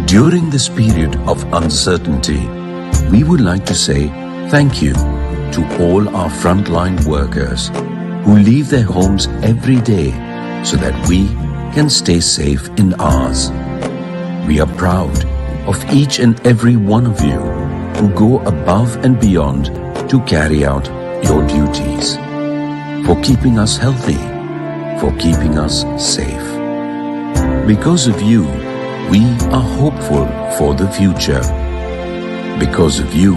During this period of uncertainty, we would like to say thank you to all our frontline workers who leave their homes every day so that we can stay safe in ours. We are proud of each and every one of you who go above and beyond to carry out your duties, for keeping us healthy, for keeping us safe. Because of you, we are hopeful for the future. Because of you,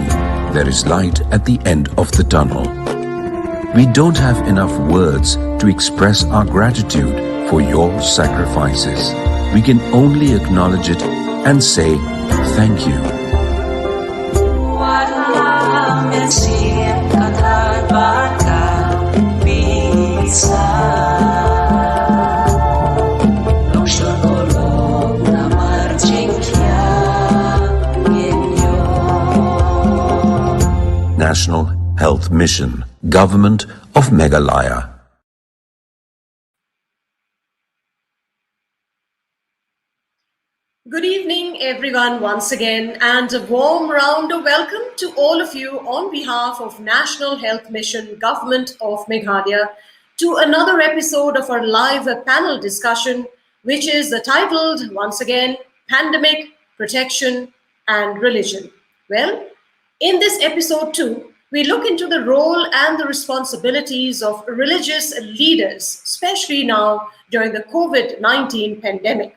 there is light at the end of the tunnel. We don't have enough words to express our gratitude for your sacrifices. We can only acknowledge it and say thank you. National Health Mission, Government of Meghalaya. Good evening, everyone, once again, and a warm round of welcome to all of you on behalf of National Health Mission, Government of Meghalaya, to another episode of our live panel discussion, which is titled, once again, Pandemic, Protection and Religion. Well, in this episode too, we look into the role and the responsibilities of religious leaders, especially now during the COVID-19 pandemic.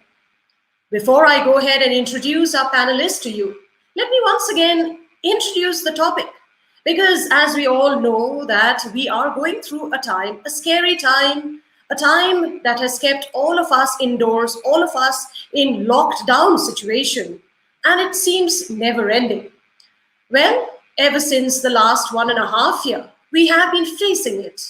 Before I go ahead and introduce our panelists to you, let me once again introduce the topic, because as we all know that we are going through a time, a scary time, a time that has kept all of us indoors, all of us in locked down situation, and it seems never ending. Well, ever since the last 1.5 years, we have been facing it.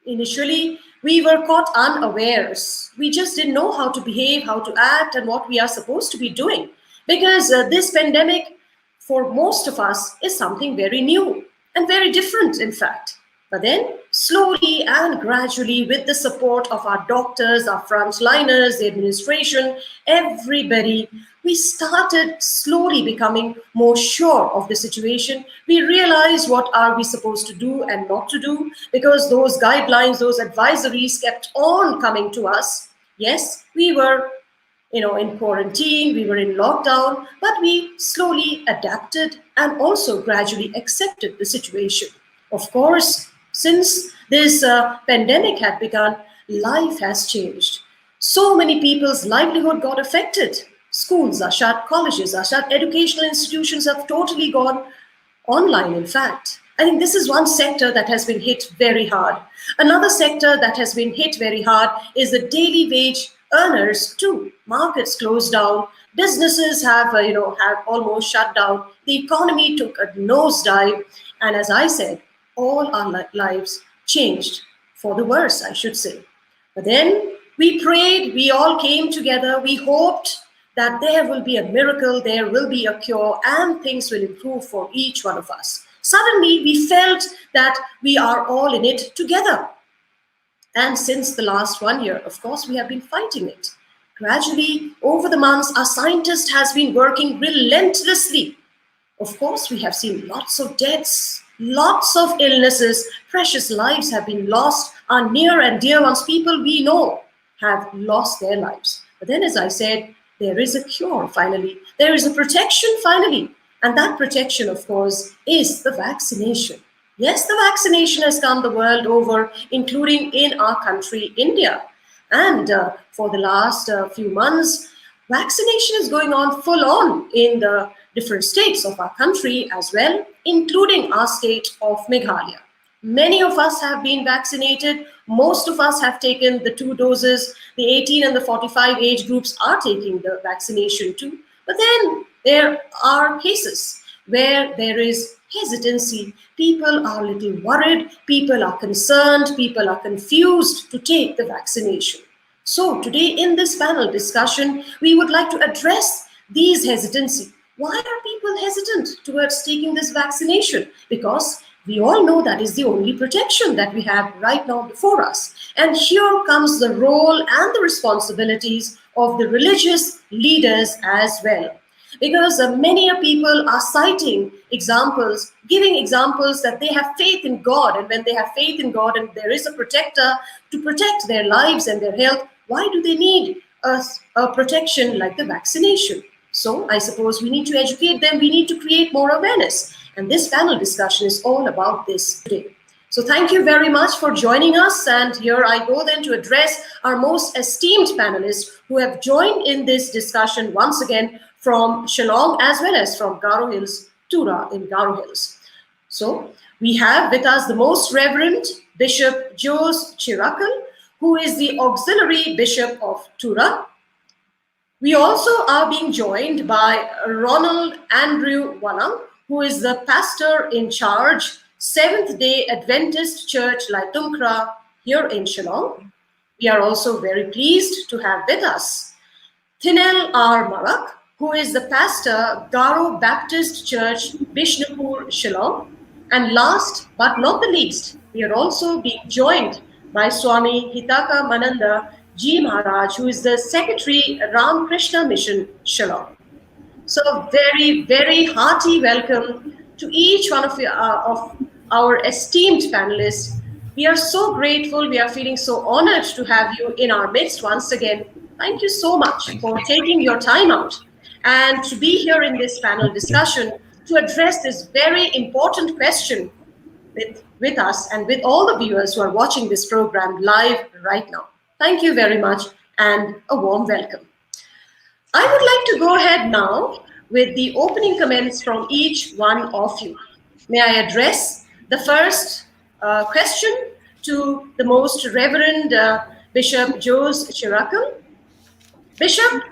Initially, we were caught unawares. We just didn't know how to behave, how to act, and what we are supposed to be doing. Because this pandemic, for most of us, is something very new and very different, in fact. But then, slowly and gradually, with the support of our doctors, our frontliners, the administration, everybody, we started slowly becoming more sure of the situation. We realized what are we supposed to do and not to do, because those guidelines, those advisories kept on coming to us. Yes, we were in quarantine, we were in lockdown, but we slowly adapted and also gradually accepted the situation. Of course, since this pandemic had begun, life has changed. So many people's livelihood got affected. Schools are shut, colleges are shut, educational institutions have totally gone online, in fact. I think this is one sector that has been hit very hard. Another sector that has been hit very hard is the daily wage earners too. Markets closed down, businesses have almost shut down, the economy took a nosedive, and as I said, all our lives changed for the worse, I should say. But then we prayed, we all came together, we hoped that there will be a miracle, there will be a cure, and things will improve for each one of us. Suddenly, we felt that we are all in it together. And since the last 1 year, of course, we have been fighting it. Gradually, over the months, our scientist has been working relentlessly. Of course, we have seen lots of deaths, lots of illnesses, precious lives have been lost. Our near and dear ones, people we know, have lost their lives. But then, as I said, there is a cure finally. There is a protection finally. And that protection, of course, is the vaccination. Yes, the vaccination has come the world over, including in our country, India. And for the last few months, vaccination is going on full on in the different states of our country as well, including our state of Meghalaya. Many of us have been vaccinated. Most of us have taken the 2 doses. The 18 and the 45 age groups are taking the vaccination too. But then there are cases where there is hesitancy. People are a little worried. People are concerned. People are confused to take the vaccination. So today in this panel discussion, we would like to address these hesitancy. Why are people hesitant towards taking this vaccination? Because we all know that is the only protection that we have right now before us. And here comes the role and the responsibilities of the religious leaders as well. Because many people are citing examples, giving examples that they have faith in God, and when they have faith in God and there is a protector to protect their lives and their health, why do they need a protection like the vaccination? So I suppose we need to educate them, we need to create more awareness. And this panel discussion is all about this today. So thank you very much for joining us. And here I go then to address our most esteemed panelists who have joined in this discussion once again from Shillong as well as from Garo Hills, Tura in Garo Hills. So we have with us the Most Reverend Bishop Jose Chirakal, who is the Auxiliary Bishop of Tura. We also are being joined by Ronald Andrew Walang, who is the pastor in charge, Seventh-day Adventist Church Laitungkra here in Shillong. We are also very pleased to have with us Thinel R. Marak, who is the pastor, Garo Baptist Church, Bishnupur, Shillong. And last but not the least, we are also being joined by Swami Hitaka Mananda Ji Maharaj, who is the Secretary, Ram Krishna Mission, Shillong. So very, very hearty welcome to each one of our esteemed panelists. We are so grateful, we are feeling so honored to have you in our midst once again. Thank you so much for taking your time out and to be here in this panel discussion to address this very important question with us and with all the viewers who are watching this program live right now. Thank you very much and a warm welcome. I would like to go ahead now with the opening comments from each one of you. May I address the first question to the Most Reverend Bishop Jose Chirakal. Bishop,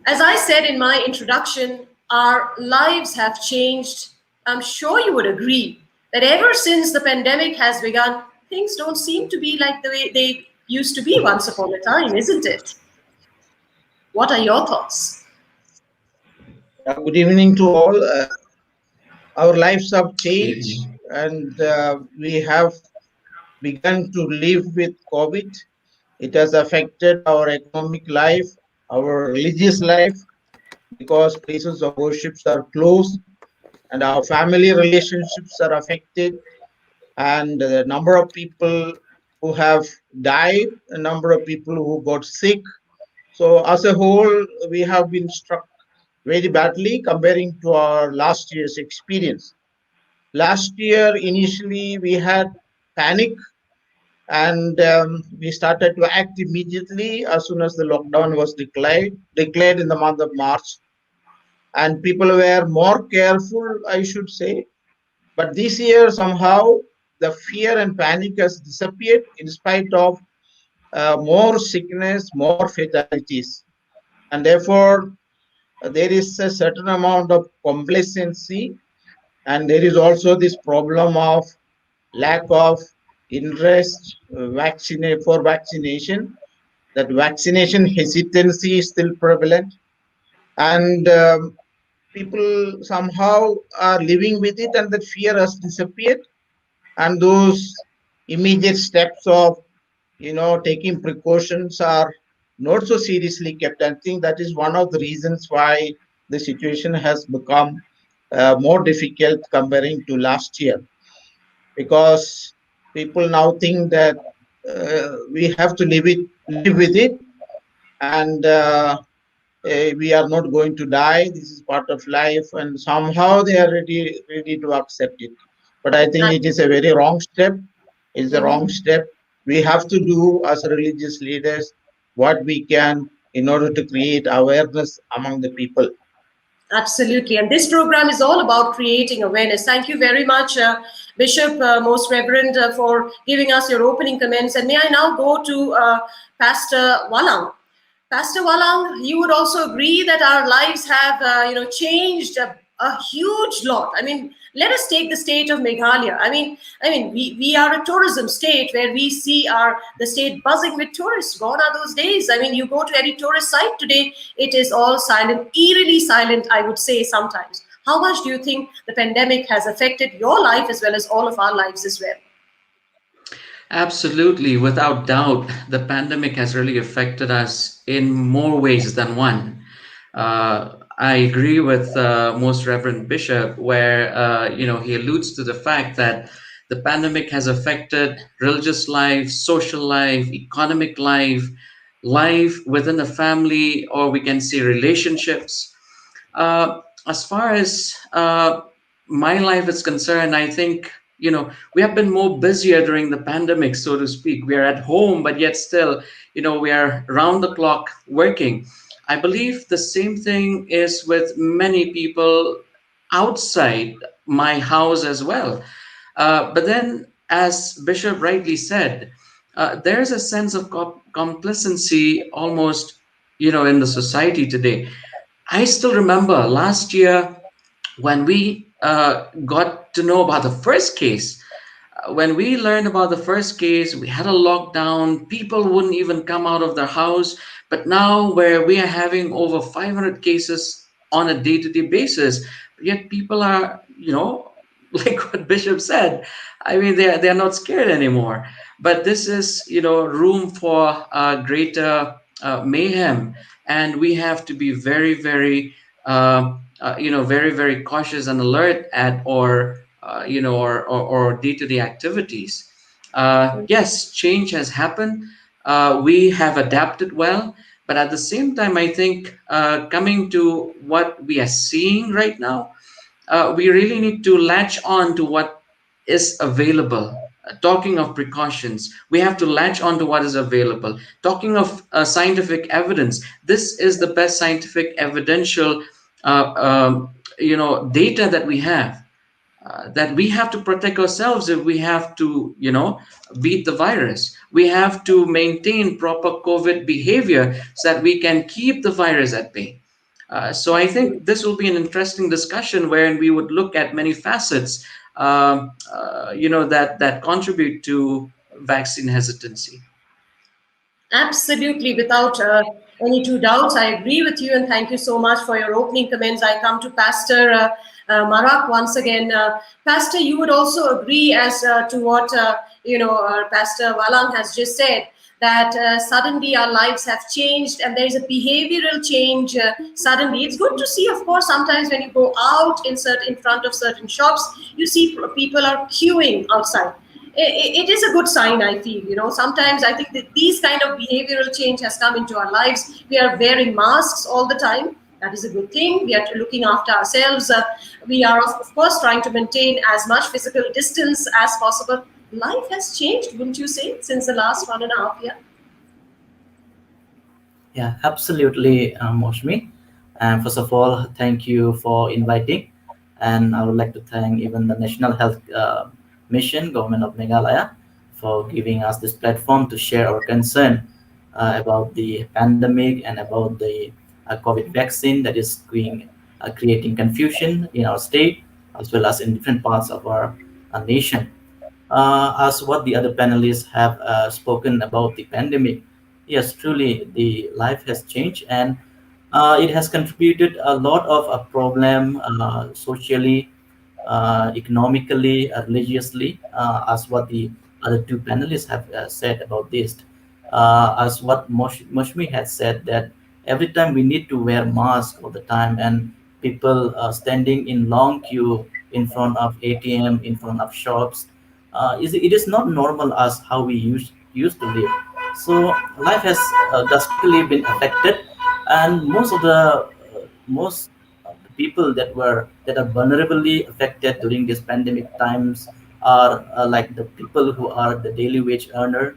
as I said in my introduction, our lives have changed. I'm sure you would agree that ever since the pandemic has begun, things don't seem to be like the way they used to be once upon a time, isn't it? What are your thoughts? Good evening to all. Our lives have changed and we have begun to live with COVID. It has affected our economic life, our religious life, because places of worship are closed and our family relationships are affected, and the number of people who have died, a number of people who got sick. So as a whole, we have been struck very badly comparing to our last year's experience. Last year, initially, we had panic and we started to act immediately as soon as the lockdown was declared in the month of March. And people were more careful, I should say. But this year, somehow, the fear and panic has disappeared in spite of more sickness, more fatalities. And therefore, there is a certain amount of complacency, and there is also this problem of lack of interest for vaccination. That vaccination hesitancy is still prevalent, and people somehow are living with it, and that fear has disappeared, and those immediate steps of taking precautions are not so seriously kept. I think that is one of the reasons why the situation has become more difficult comparing to last year, because people now think that we have to live with it, and we are not going to die. This is part of life, and somehow they are ready to accept it. But I think it is a very wrong step. It's a wrong step. We have to do as religious leaders what we can in order to create awareness among the people. Absolutely. And this program is all about creating awareness. Thank you very much, Bishop, Most Reverend, for giving us your opening comments. And may I now go to Pastor Walang. Pastor Walang, you would also agree that our lives have, changed a huge lot. I mean, let us take the state of Meghalaya. I mean, we are a tourism state where we see the state buzzing with tourists. Gone are those days. I mean, you go to any tourist site today, it is all silent, eerily silent, I would say sometimes. How much do you think the pandemic has affected your life as well as all of our lives as well? Absolutely, without doubt, the pandemic has really affected us in more ways than one. I agree with Most Reverend Bishop, where he alludes to the fact that the pandemic has affected religious life, social life, economic life, life within a family, or we can say relationships. As far as my life is concerned, I think we have been more busier during the pandemic, so to speak. We are at home, but yet still, we are round the clock working. I believe the same thing is with many people outside my house as well. But then, as Bishop rightly said, there's a sense of complacency almost, in the society today. I still remember last year when we got to know about the first case. When we learned about the first case, we had a lockdown. People wouldn't even come out of their house. But now, where we are having over 500 cases on a day to day basis, yet people are, like what Bishop said, I mean, they're not scared anymore. But this is, room for greater mayhem. And we have to be very, very, very, very cautious and alert at or day-to-day activities. Yes, change has happened. We have adapted well, but at the same time, I think coming to what we are seeing right now, we really need to latch on to what is available. Talking of precautions, we have to latch on to what is available. Talking of scientific evidence, this is the best scientific evidential, data that we have. That we have to protect ourselves if we have to, beat the virus. We have to maintain proper COVID behavior so that we can keep the virus at bay. So I think this will be an interesting discussion wherein we would look at many facets, that contribute to vaccine hesitancy. Absolutely, without any two doubts. I agree with you, and thank you so much for your opening comments. I come to Pastor Marak once again. Pastor, you would also agree as to what Pastor Walang has just said, that suddenly our lives have changed and there is a behavioral change suddenly. It's good to see, of course, sometimes when you go out in front of certain shops, you see people are queuing outside. It is a good sign, I feel. Sometimes I think that these kind of behavioral change has come into our lives. We are wearing masks all the time. That is a good thing. We are looking after ourselves. We are, of course, trying to maintain as much physical distance as possible. Life has changed, wouldn't you say, since the last 1.5 years? Yeah, absolutely, Moshmi. And first of all, thank you for inviting. And I would like to thank even the National Health Mission, Government of Meghalaya, for giving us this platform to share our concern about the pandemic and about the COVID vaccine that is creating confusion in our state as well as in different parts of our nation. As what the other panelists have spoken about the pandemic, yes, truly the life has changed and it has contributed a lot of a problem socially, economically, religiously, as what the other two panelists have said about this. As what Moshmi had said, that every time we need to wear masks all the time, and people standing in long queue in front of ATM, in front of shops, it is not normal as how we used to live. So life has drastically been affected, and most of the people that are vulnerably affected during these pandemic times are like the people who are the daily wage earner,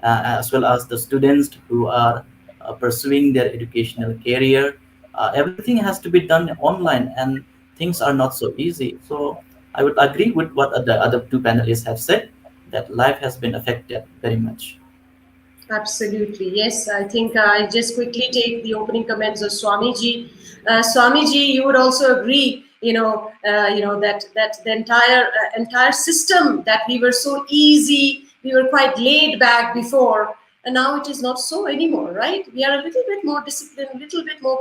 as well as the students who are pursuing their educational career. Everything has to be done online, and things are not so easy. So I would agree with what the other two panelists have said, that life has been affected very much. Absolutely. Yes, I think I just quickly take the opening comments of Swamiji. Swamiji, you would also agree, that the entire system, that we were so easy, we were quite laid back before, and now it is not so anymore, right? We are a little bit more disciplined, a little bit more,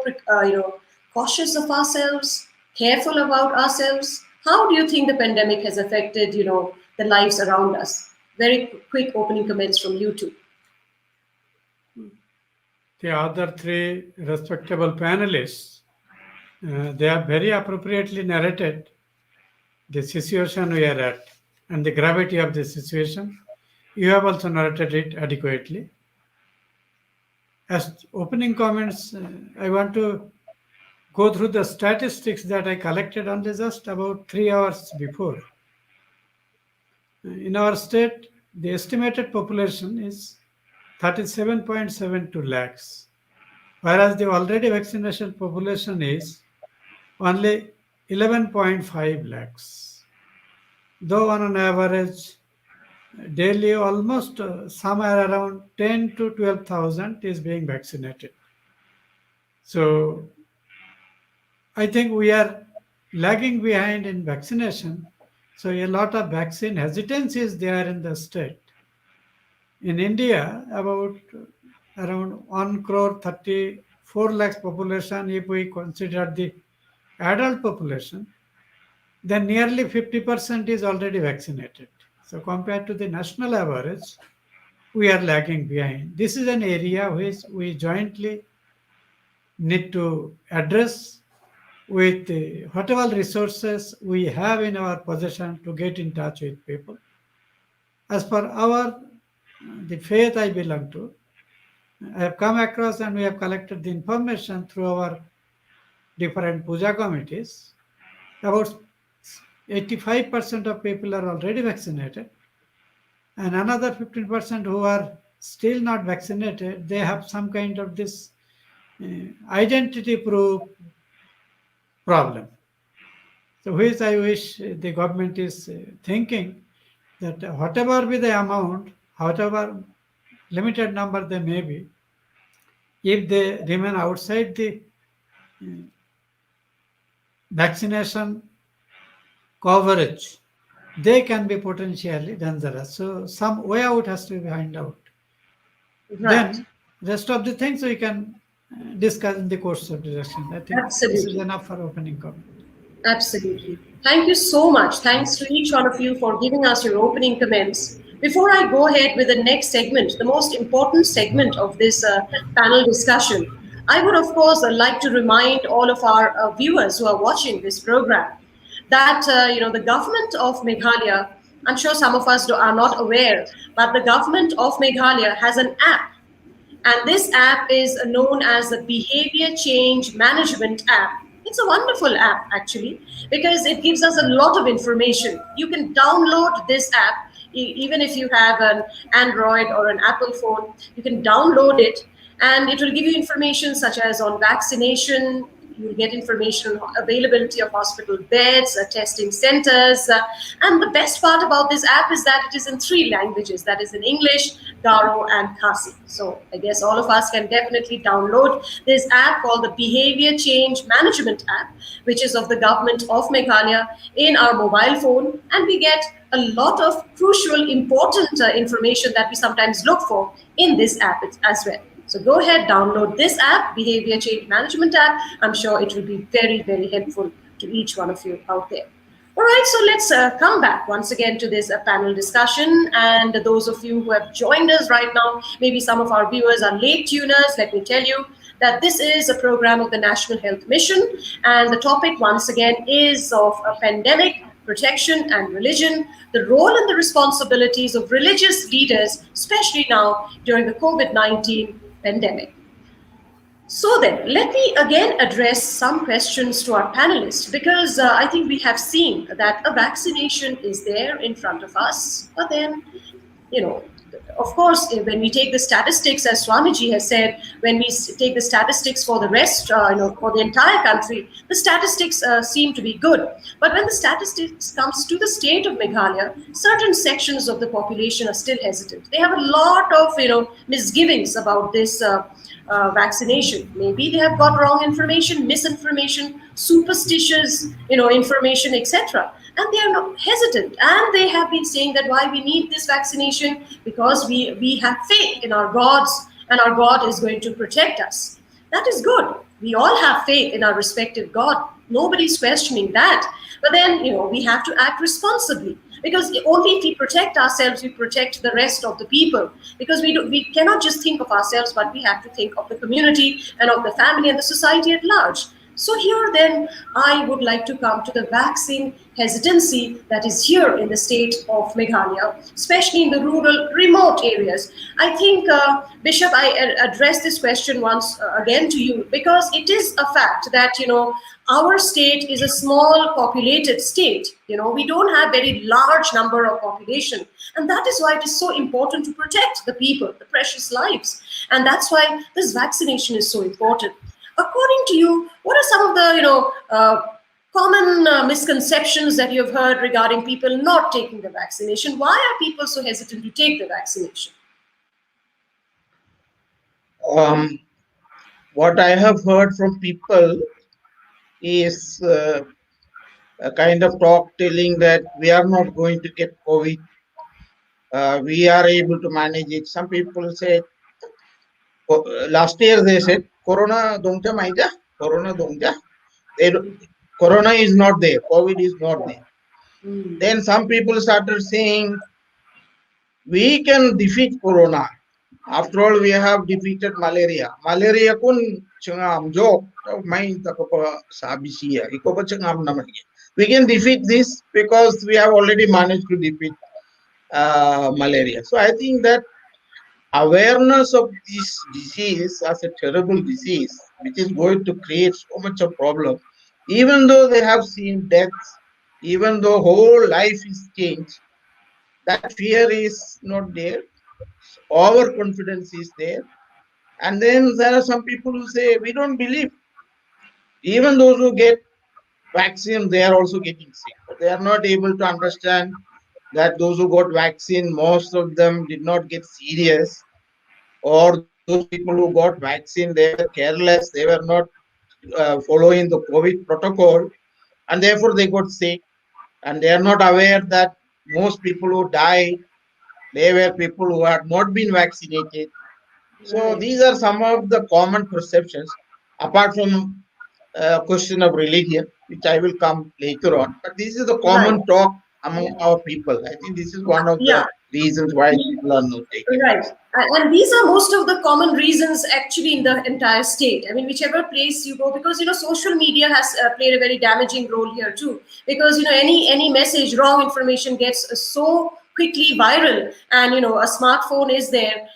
cautious of ourselves, careful about ourselves. How do you think the pandemic has affected, the lives around us? Very quick opening comments from you two. The other three respectable panelists, they have very appropriately narrated the situation we are at and the gravity of the situation. You have also narrated it adequately. As opening comments, I want to go through the statistics that I collected only just about 3 hours before. In our state, the estimated population is 37.72 lakhs, whereas the already vaccination population is only 11.5 lakhs. Though on an average, daily almost somewhere around 10 to 12,000 is being vaccinated. So I think we are lagging behind in vaccination. So a lot of vaccine hesitancy is there in the state. In India, about around 1 crore 34 lakhs population, if we consider the adult population, then nearly 50% is already vaccinated. So compared to the national average, we are lagging behind. This is an area which we jointly need to address with whatever resources we have in our possession to get in touch with people. As per the faith I belong to, I have come across and we have collected the information through our different puja committees. About 85% of people are already vaccinated, and another 15% who are still not vaccinated, they have some kind of this identity proof problem. So which I wish the government is thinking that whatever be the amount, however limited number they may be, if they remain outside the vaccination coverage, they can be potentially dangerous. So some way out has to be found out. Right. Then rest of the things we can discuss in the course of discussion. I think Absolutely. this is enough for opening comment. Absolutely. Thank you so much. Thanks to each one of you for giving us your opening comments. Before I go ahead with the next segment, the most important segment of this panel discussion, I would, of course, like to remind all of our viewers who are watching this program that the government of Meghalaya, I'm sure some of us are not aware, but the government of Meghalaya has an app. And this app is known as the Behavior Change Management app. It's a wonderful app, actually, because it gives us a lot of information. You can download this app, even if you have an Android or an Apple phone, you can download it, and it will give you information such as on vaccination. You'll get information on availability of hospital beds, testing centers. And the best part about this app is that it is in 3 languages. That is in English, Garo, and Khasi. So I guess all of us can definitely download this app called the Behavior Change Management app, which is of the government of Meghalaya, in our mobile phone. And we get a lot of crucial, important information that we sometimes look for in this app as well. So go ahead, download this app, Behavior Change Management app. I'm sure it will be very, very helpful to each one of you out there. All right, so let's come back once again to this panel discussion. And those of you who have joined us right now, maybe some of our viewers are late tuners, let me tell you that this is a program of the National Health Mission. And the topic once again is of a pandemic, protection and religion, the role and the responsibilities of religious leaders, especially now during the COVID-19 pandemic. So then, let me again address some questions to our panelists, because I think we have seen that a vaccination is there in front of us, but then, of course, when we take the statistics, as Swamiji has said, when we take the statistics for the rest, for the entire country, the statistics seem to be good. But when the statistics comes to the state of Meghalaya, certain sections of the population are still hesitant. They have a lot of, misgivings about this vaccination. Maybe they have got wrong information, misinformation, superstitious, information, etc. And they are not hesitant, and they have been saying that why we need this vaccination, because we have faith in our gods, and our God is going to protect us. That is good. We all have faith in our respective God. Nobody's questioning that. But then, we have to act responsibly. because only if we protect ourselves, we protect the rest of the people. Because we cannot just think of ourselves, but we have to think of the community and of the family and the society at large. So here then, I would like to come to the vaccine hesitancy that is here in the state of Meghalaya, especially in the rural, remote areas. I think, Bishop, I addressed this question once again to you, because it is a fact that, our state is a small populated state. We don't have very large number of population. And that is why it is so important to protect the people, the precious lives. And that's why this vaccination is so important. According to you, what are some of the common misconceptions that you've heard regarding people not taking the vaccination? Why are people so hesitant to take the vaccination? What I have heard from people is a kind of talk telling that we are not going to get COVID. We are able to manage it. Some people said, last year they said, Corona dongja maija, Corona dongja. Corona is not there, COVID is not there. Then some people started saying, we can defeat Corona. After all, we have defeated malaria. Malaria kun chungam jok, main takapa sabi siya. Iko pa chungam naman. We can defeat this because we have already managed to defeat malaria. So I think that awareness of this disease as a terrible disease, which is going to create so much of problem, even though they have seen deaths, even though whole life is changed, that fear is not there. Overconfidence is there. And then there are some people who say, we don't believe. Even those who get vaccine, they are also getting sick. But they are not able to understand that those who got vaccine, most of them did not get serious. Or those people who got vaccine, they were careless. They were not following the COVID protocol. And therefore they got sick. And they are not aware that most people who died, they were people who had not been vaccinated. So these are some of the common perceptions, apart from question of religion, which I will come later on. But this is the common talk among our people. I think this is one of the reasons why people are not taking it. And these are most of the common reasons actually in the entire state. I mean, whichever place you go, because social media has played a very damaging role here too. Because any message, wrong information gets so quickly viral, and a smartphone is there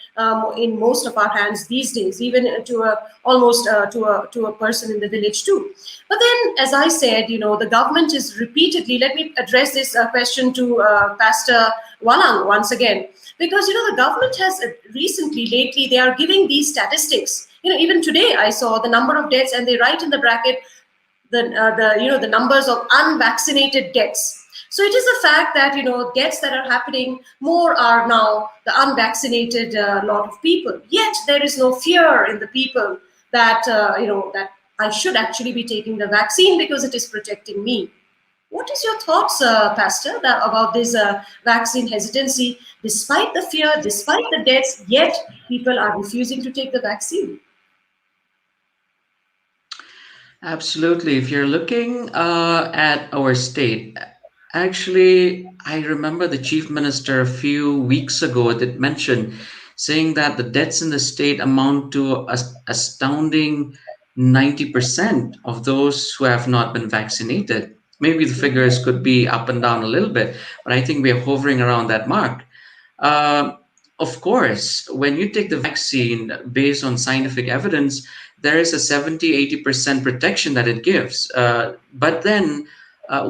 in most of our hands these days, even to almost to a person in the village too. But then, as I said, the government is repeatedly. Let me address this question to Pastor Walang once again, because the government has lately they are giving these statistics. Even today I saw the number of deaths, and they write in the bracket the numbers of unvaccinated deaths. So it is a fact that deaths that are happening more are now the unvaccinated lot of people. Yet there is no fear in the people that that I should actually be taking the vaccine because it is protecting me. What is your thoughts, Pastor, about this vaccine hesitancy? Despite the fear, despite the deaths, yet people are refusing to take the vaccine. Absolutely. If you're looking at our state, actually, I remember the chief minister a few weeks ago that mentioned saying that the deaths in the state amount to an astounding 90% of those who have not been vaccinated. Maybe the figures could be up and down a little bit, but I think we are hovering around that mark. Of course, when you take the vaccine based on scientific evidence, there is a 70-80% protection that it gives. But then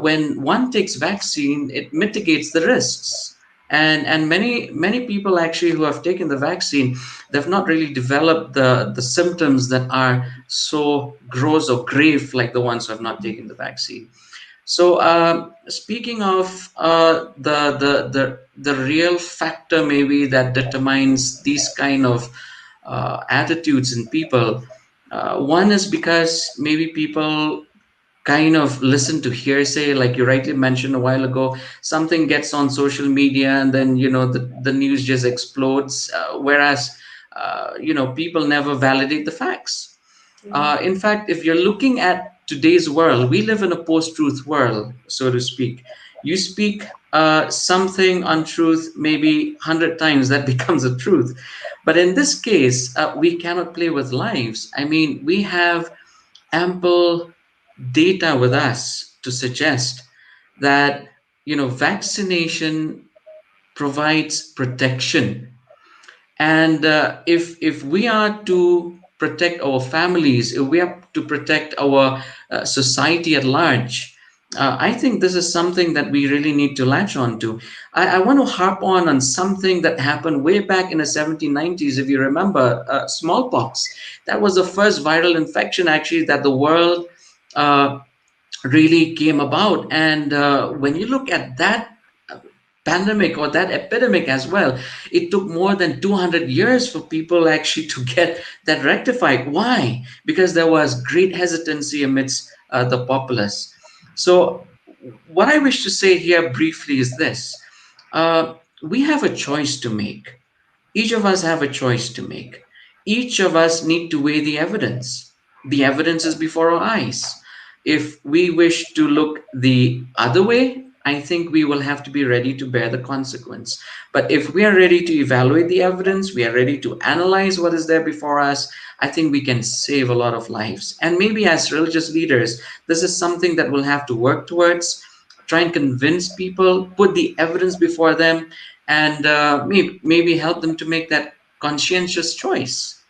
when one takes vaccine, it mitigates the risks. And many people actually who have taken the vaccine, they've not really developed the symptoms that are so gross or grave like the ones who have not taken the vaccine. So speaking of the real factor maybe that determines these kind of attitudes in people, one is because maybe people kind of listen to hearsay, like you rightly mentioned a while ago. Something gets on social media and then the news just explodes, whereas people never validate the facts. In fact, if you're looking at today's world, we live in a post-truth world, so to speak. You speak something untruth maybe 100 times that becomes a truth. But in this case, we cannot play with lives. I mean, we have ample data with us to suggest that vaccination provides protection, and if we are to protect our families, if we are to protect our society at large, I think this is something that we really need to latch on to. I want to harp on something that happened way back in the 1790s. If you remember, smallpox. That was the first viral infection actually that the world uh, really came about. And when you look at that pandemic or that epidemic as well, it took more than 200 years for people actually to get that rectified. Why? Because there was great hesitancy amidst the populace. So what I wish to say here briefly is this. We have a choice to make. Each of us have a choice to make. Each of us need to weigh the evidence. The evidence is before our eyes. If we wish to look the other way, I think we will have to be ready to bear the consequence. But if we are ready to evaluate the evidence, we are ready to analyze what is there before us, I think we can save a lot of lives. And maybe as religious leaders, this is something that we'll have to work towards, try and convince people, put the evidence before them, and maybe help them to make that conscientious choice.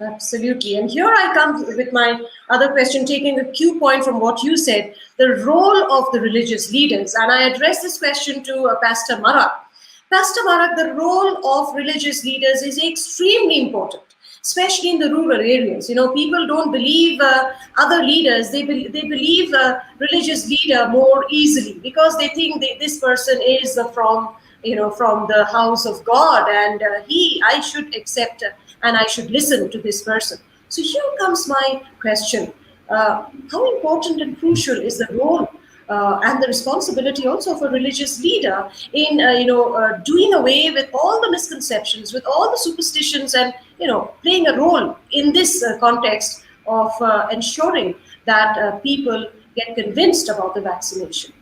Absolutely. And here I come with my other question, taking a cue point from what you said, the role of the religious leaders. And I address this question to Pastor Marak. Pastor Marak, the role of religious leaders is extremely important, especially in the rural areas. People don't believe other leaders. They believe a religious leader more easily because they think this person is from the house of God, and I should accept and I should listen to this person. So here comes my question. How important and crucial is the role and the responsibility also of a religious leader in doing away with all the misconceptions, with all the superstitions, and playing a role in this context of ensuring that people get convinced about the vaccination?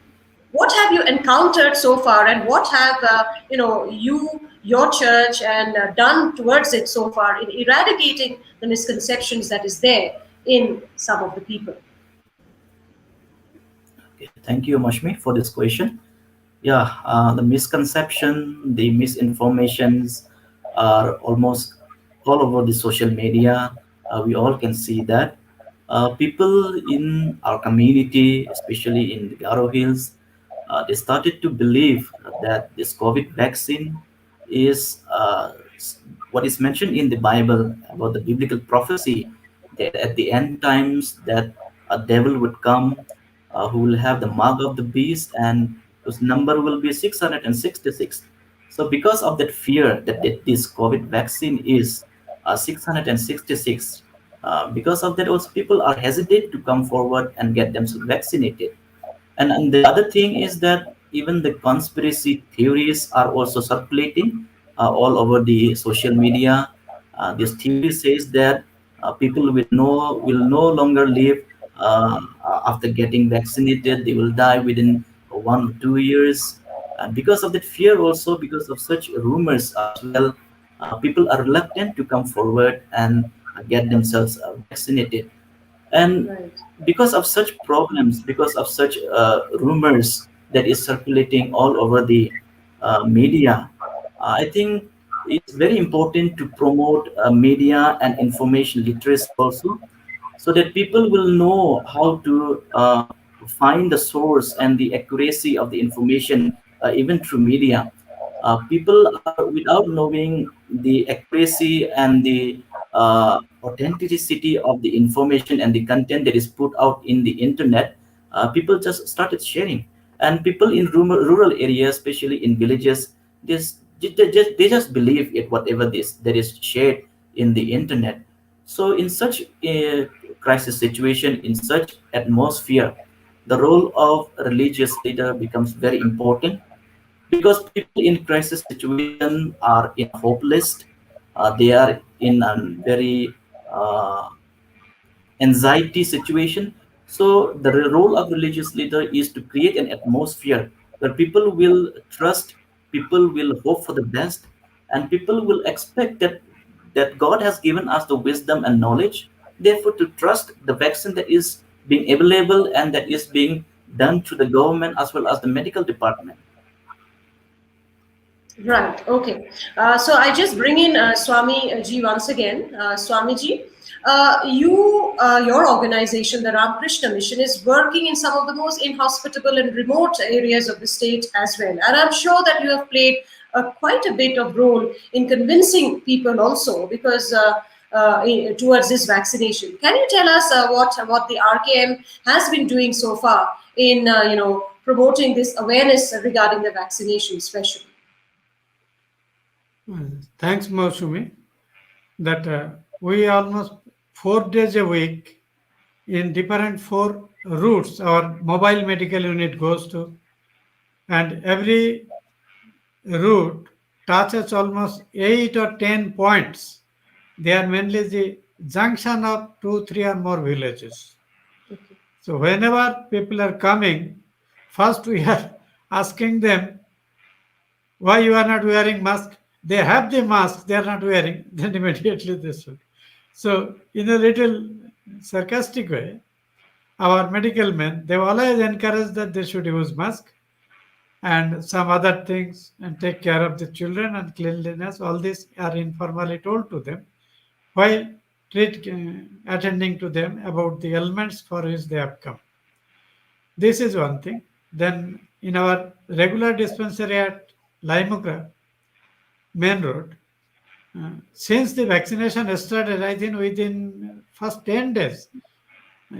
What have you encountered so far, and what have your church and done towards it so far in eradicating the misconceptions that is there in some of the people? Okay, thank you, Mashmi, for this question. Yeah, the misconception, the misinformations are almost all over the social media. We all can see that. People in our community, especially in the Garo Hills, they started to believe that this COVID vaccine is what is mentioned in the Bible about the biblical prophecy that at the end times that a devil would come who will have the mark of the beast, and whose number will be 666. So because of that fear that this COVID vaccine is 666, because of that also people are hesitant to come forward and get themselves vaccinated. And the other thing is that even the conspiracy theories are also circulating all over the social media. This theory says that people will no longer live after getting vaccinated. They will die within 1 or 2 years. And because of that fear, also because of such rumors as well, people are reluctant to come forward and get themselves vaccinated. And Right. because of such problems, because of such rumors that is circulating all over the media, I think it's very important to promote media and information literacy also, so that people will know how to find the source and the accuracy of the information, even through media. People are, without knowing the accuracy and the authenticity of the information and the content that is put out in the internet, people just started sharing. And people in rural areas, especially in villages, they just believe it, whatever this that is shared in the internet. So in such a crisis situation, in such atmosphere, the role of a religious leader becomes very important, because people in crisis situation are in hopeless, they are in a very uh, anxiety situation. So the role of religious leader is to create an atmosphere where people will trust, people will hope for the best, and people will expect that God has given us the wisdom and knowledge, therefore to trust the vaccine that is being available and that is being done through the government as well as the medical department. Right. Okay. So I just bring in Swami ji once again. Swami ji, your organization, the Ramakrishna Mission, is working in some of the most inhospitable and remote areas of the state as well. And I'm sure that you have played quite a bit of role in convincing people also, because towards this vaccination. Can you tell us what the RKM has been doing so far in promoting this awareness regarding the vaccination, especially? Thanks, Mausumi. That we almost 4 days a week in different 4 routes our mobile medical unit goes to, and every route touches almost 8 or 10 points. They are mainly the junction of 2, 3 or more villages. So whenever people are coming, first we are asking them why you are not wearing mask. They have the mask, they are not wearing, then immediately this will. So in a little sarcastic way, our medical men, they always encourage that they should use mask and some other things and take care of the children and cleanliness. All these are informally told to them while attending to them about the ailments for which they have come. This is one thing. Then in our regular dispensary at Laimukra, main road, since the vaccination started, I think within first 10 days,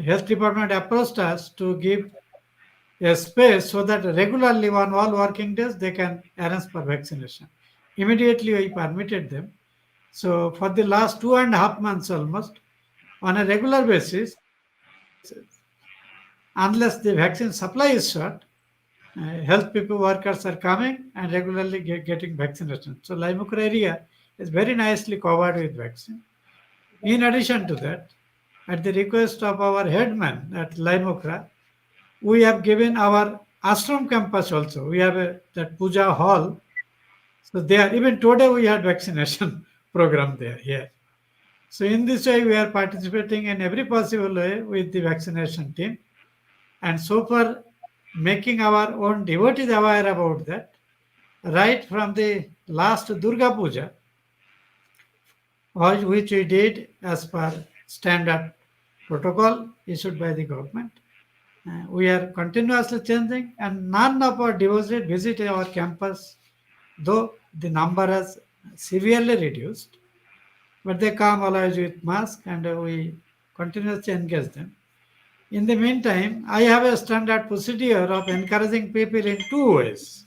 health department approached us to give a space so that regularly on all working days they can arrange for vaccination. Immediately we permitted them. So for the last 2.5 months almost, on a regular basis, unless the vaccine supply is short, health people workers are coming and regularly getting vaccination. So Laimukra area is very nicely covered with vaccine. In addition to that, at the request of our headman at Laimukra, we have given our ashram campus also. We have that puja hall. So there, even today we had vaccination program there here. So in this way, we are participating in every possible way with the vaccination team. And so far, making our own devotees aware about that, right from the last Durga Puja, which we did as per standard protocol issued by the government. We are continuously changing, and none of our devotees visit our campus, though the number has severely reduced. But they come always with mask, and we continuously engage them. In the meantime, I have a standard procedure of encouraging people in 2 ways.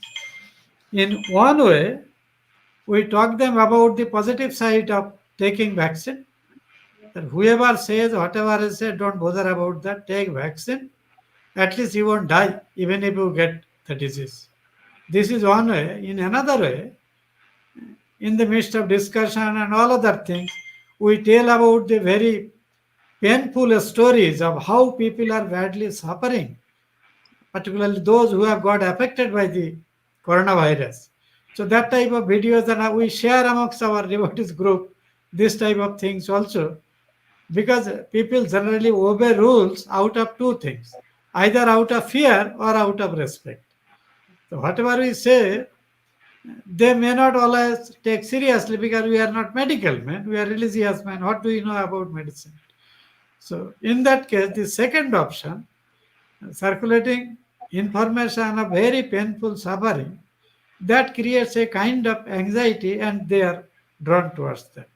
In one way, we talk them about the positive side of taking vaccine. That whoever says whatever is said, don't bother about that, take vaccine. At least you won't die even if you get the disease. This is one way. In another way, in the midst of discussion and all other things, we tell about the very painful stories of how people are badly suffering, particularly those who have got affected by the coronavirus. So that type of videos, and we share amongst our devotees group this type of things also, because people generally obey rules out of 2 things, either out of fear or out of respect. So whatever we say, they may not always take seriously because we are not medical men, we are religious men. What do you know about medicine? So in that case, the second option, circulating information of very painful suffering, that creates a kind of anxiety and they are drawn towards that.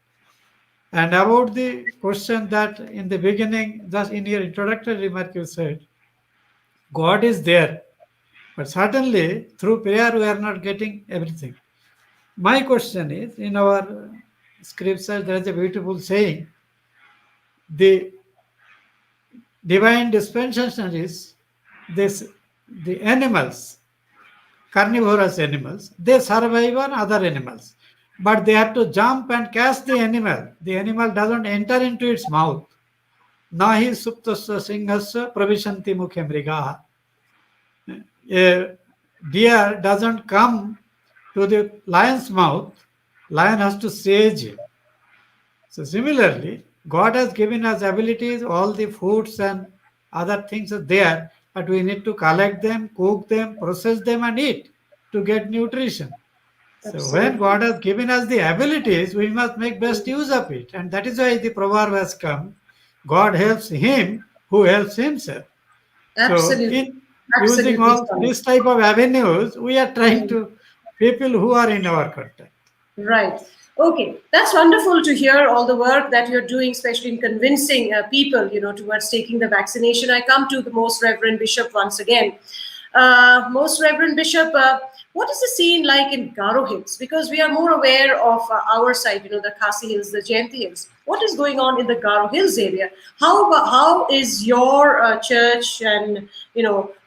And about the question that in the beginning, just in your introductory remark you said, God is there, but certainly through prayer we are not getting everything. My question is, in our scripture there is a beautiful saying, the divine dispensation is this: the animals, carnivorous animals, they survive on other animals, but they have to jump and catch the animal. The animal doesn't enter into its mouth. Nahi suptasya singhasya pravishanti mukhe mrigaha. A deer doesn't come to the lion's mouth, lion has to sage him. So similarly, God has given us abilities, all the foods and other things are there, but we need to collect them, cook them, process them, and eat to get nutrition. So when Absolutely. God has given us the abilities, we must make best use of it. And that is why the proverb has come, God helps him who helps himself. So Absolutely. in using Absolutely all fine. this type of avenues, we are trying Mm. to people who are in our contact. Right. Okay. That's wonderful to hear all the work that you're doing, especially in convincing people, towards taking the vaccination. I come to the Most Reverend Bishop once again. Most Reverend Bishop, what is the scene like in Garo Hills? Because we are more aware of our side, the Khasi Hills, the Jayanti Hills. What is going on in the Garo Hills area? How is your church and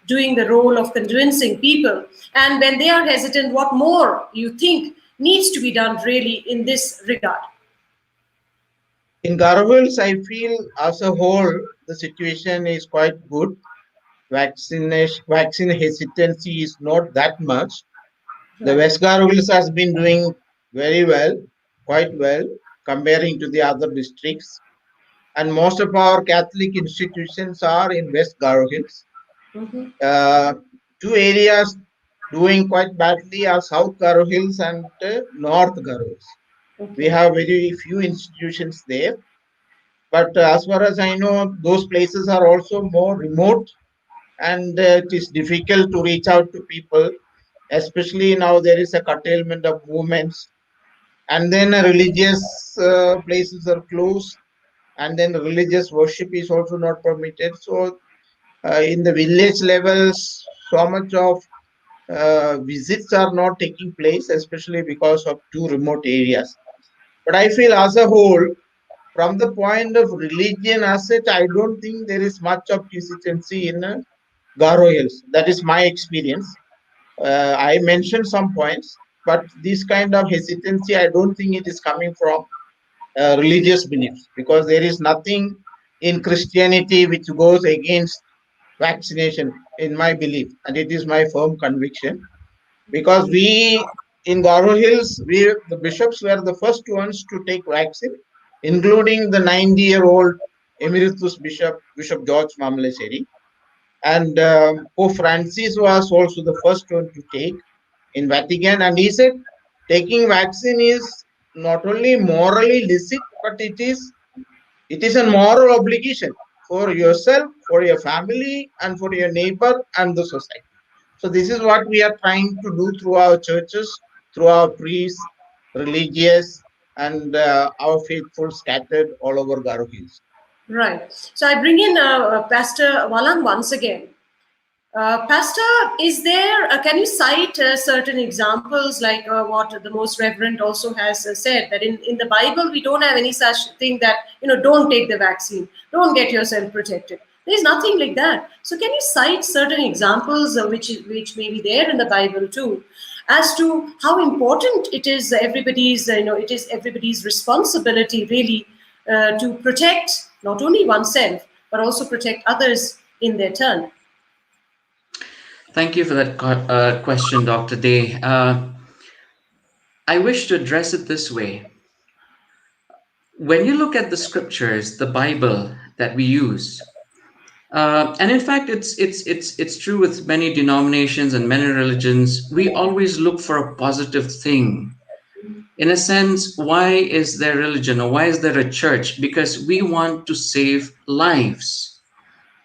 doing the role of convincing people? And when they are hesitant, what more you think needs to be done really in this regard? In Garavils, I feel as a whole, the situation is quite good. Vaccine hesitancy is not that much. The Right. West Garavils has been doing very well, quite well, comparing to the other districts. And most of our Catholic institutions are in West Garo Hills. Mhm. Uh, Two areas doing quite badly are South Garo Hills and North Garo Hills. We Okay. have very few institutions there. But as far as I know, those places are also more remote and it is difficult to reach out to people, especially now there is a curtailment of movements. And then religious places are closed, and then religious worship is also not permitted. So, in the village levels, so much of visits are not taking place, especially because of two remote areas. But I feel as a whole, from the point of religion as such, I don't think there is much of hesitancy in Garo Hills. That is my experience. I mentioned some points, but this kind of hesitancy, I don't think it is coming from religious beliefs, because there is nothing in Christianity which goes against vaccination, in my belief, and it is my firm conviction. Because we in Garo Hills, the bishops were the first ones to take vaccine, including the 90-year-old emeritus Bishop George Mamleseri, and Pope Francis was also the first one to take in Vatican, and he said taking vaccine is not only morally licit, but it is a moral obligation for yourself, for your family, and for your neighbor and the society. So this is what we are trying to do through our churches, through our priests, religious, and our faithful scattered all over Garo Hills. Right. So I bring in Pastor Walang once again. Pastor, is there, can you cite certain examples like what the Most Reverend also has said, that in the Bible we don't have any such thing that, don't take the vaccine, don't get yourself protected. There's nothing like that. So can you cite certain examples which may be there in the Bible too, as to how important it is it is everybody's responsibility really to protect not only oneself, but also protect others in their turn? Thank you for that question, Dr. Day. I wish to address it this way. When you look at the scriptures, the Bible that we use, and in fact, it's true with many denominations and many religions. We always look for a positive thing. In a sense, why is there religion or why is there a church? Because we want to save lives.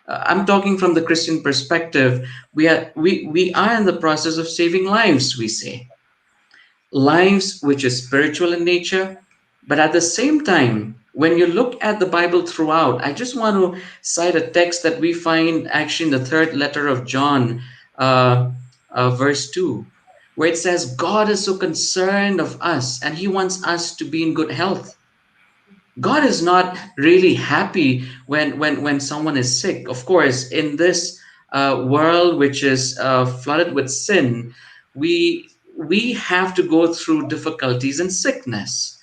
I'm talking from the Christian perspective. We are in the process of saving lives. We say lives which is spiritual in nature, but at the same time, when you look at the Bible throughout, I just want to cite a text that we find actually in the third letter of John, verse 2, where it says, God is so concerned of us and he wants us to be in good health. God is not really happy when someone is sick. Of course, in this world which is flooded with sin, we have to go through difficulties and sickness.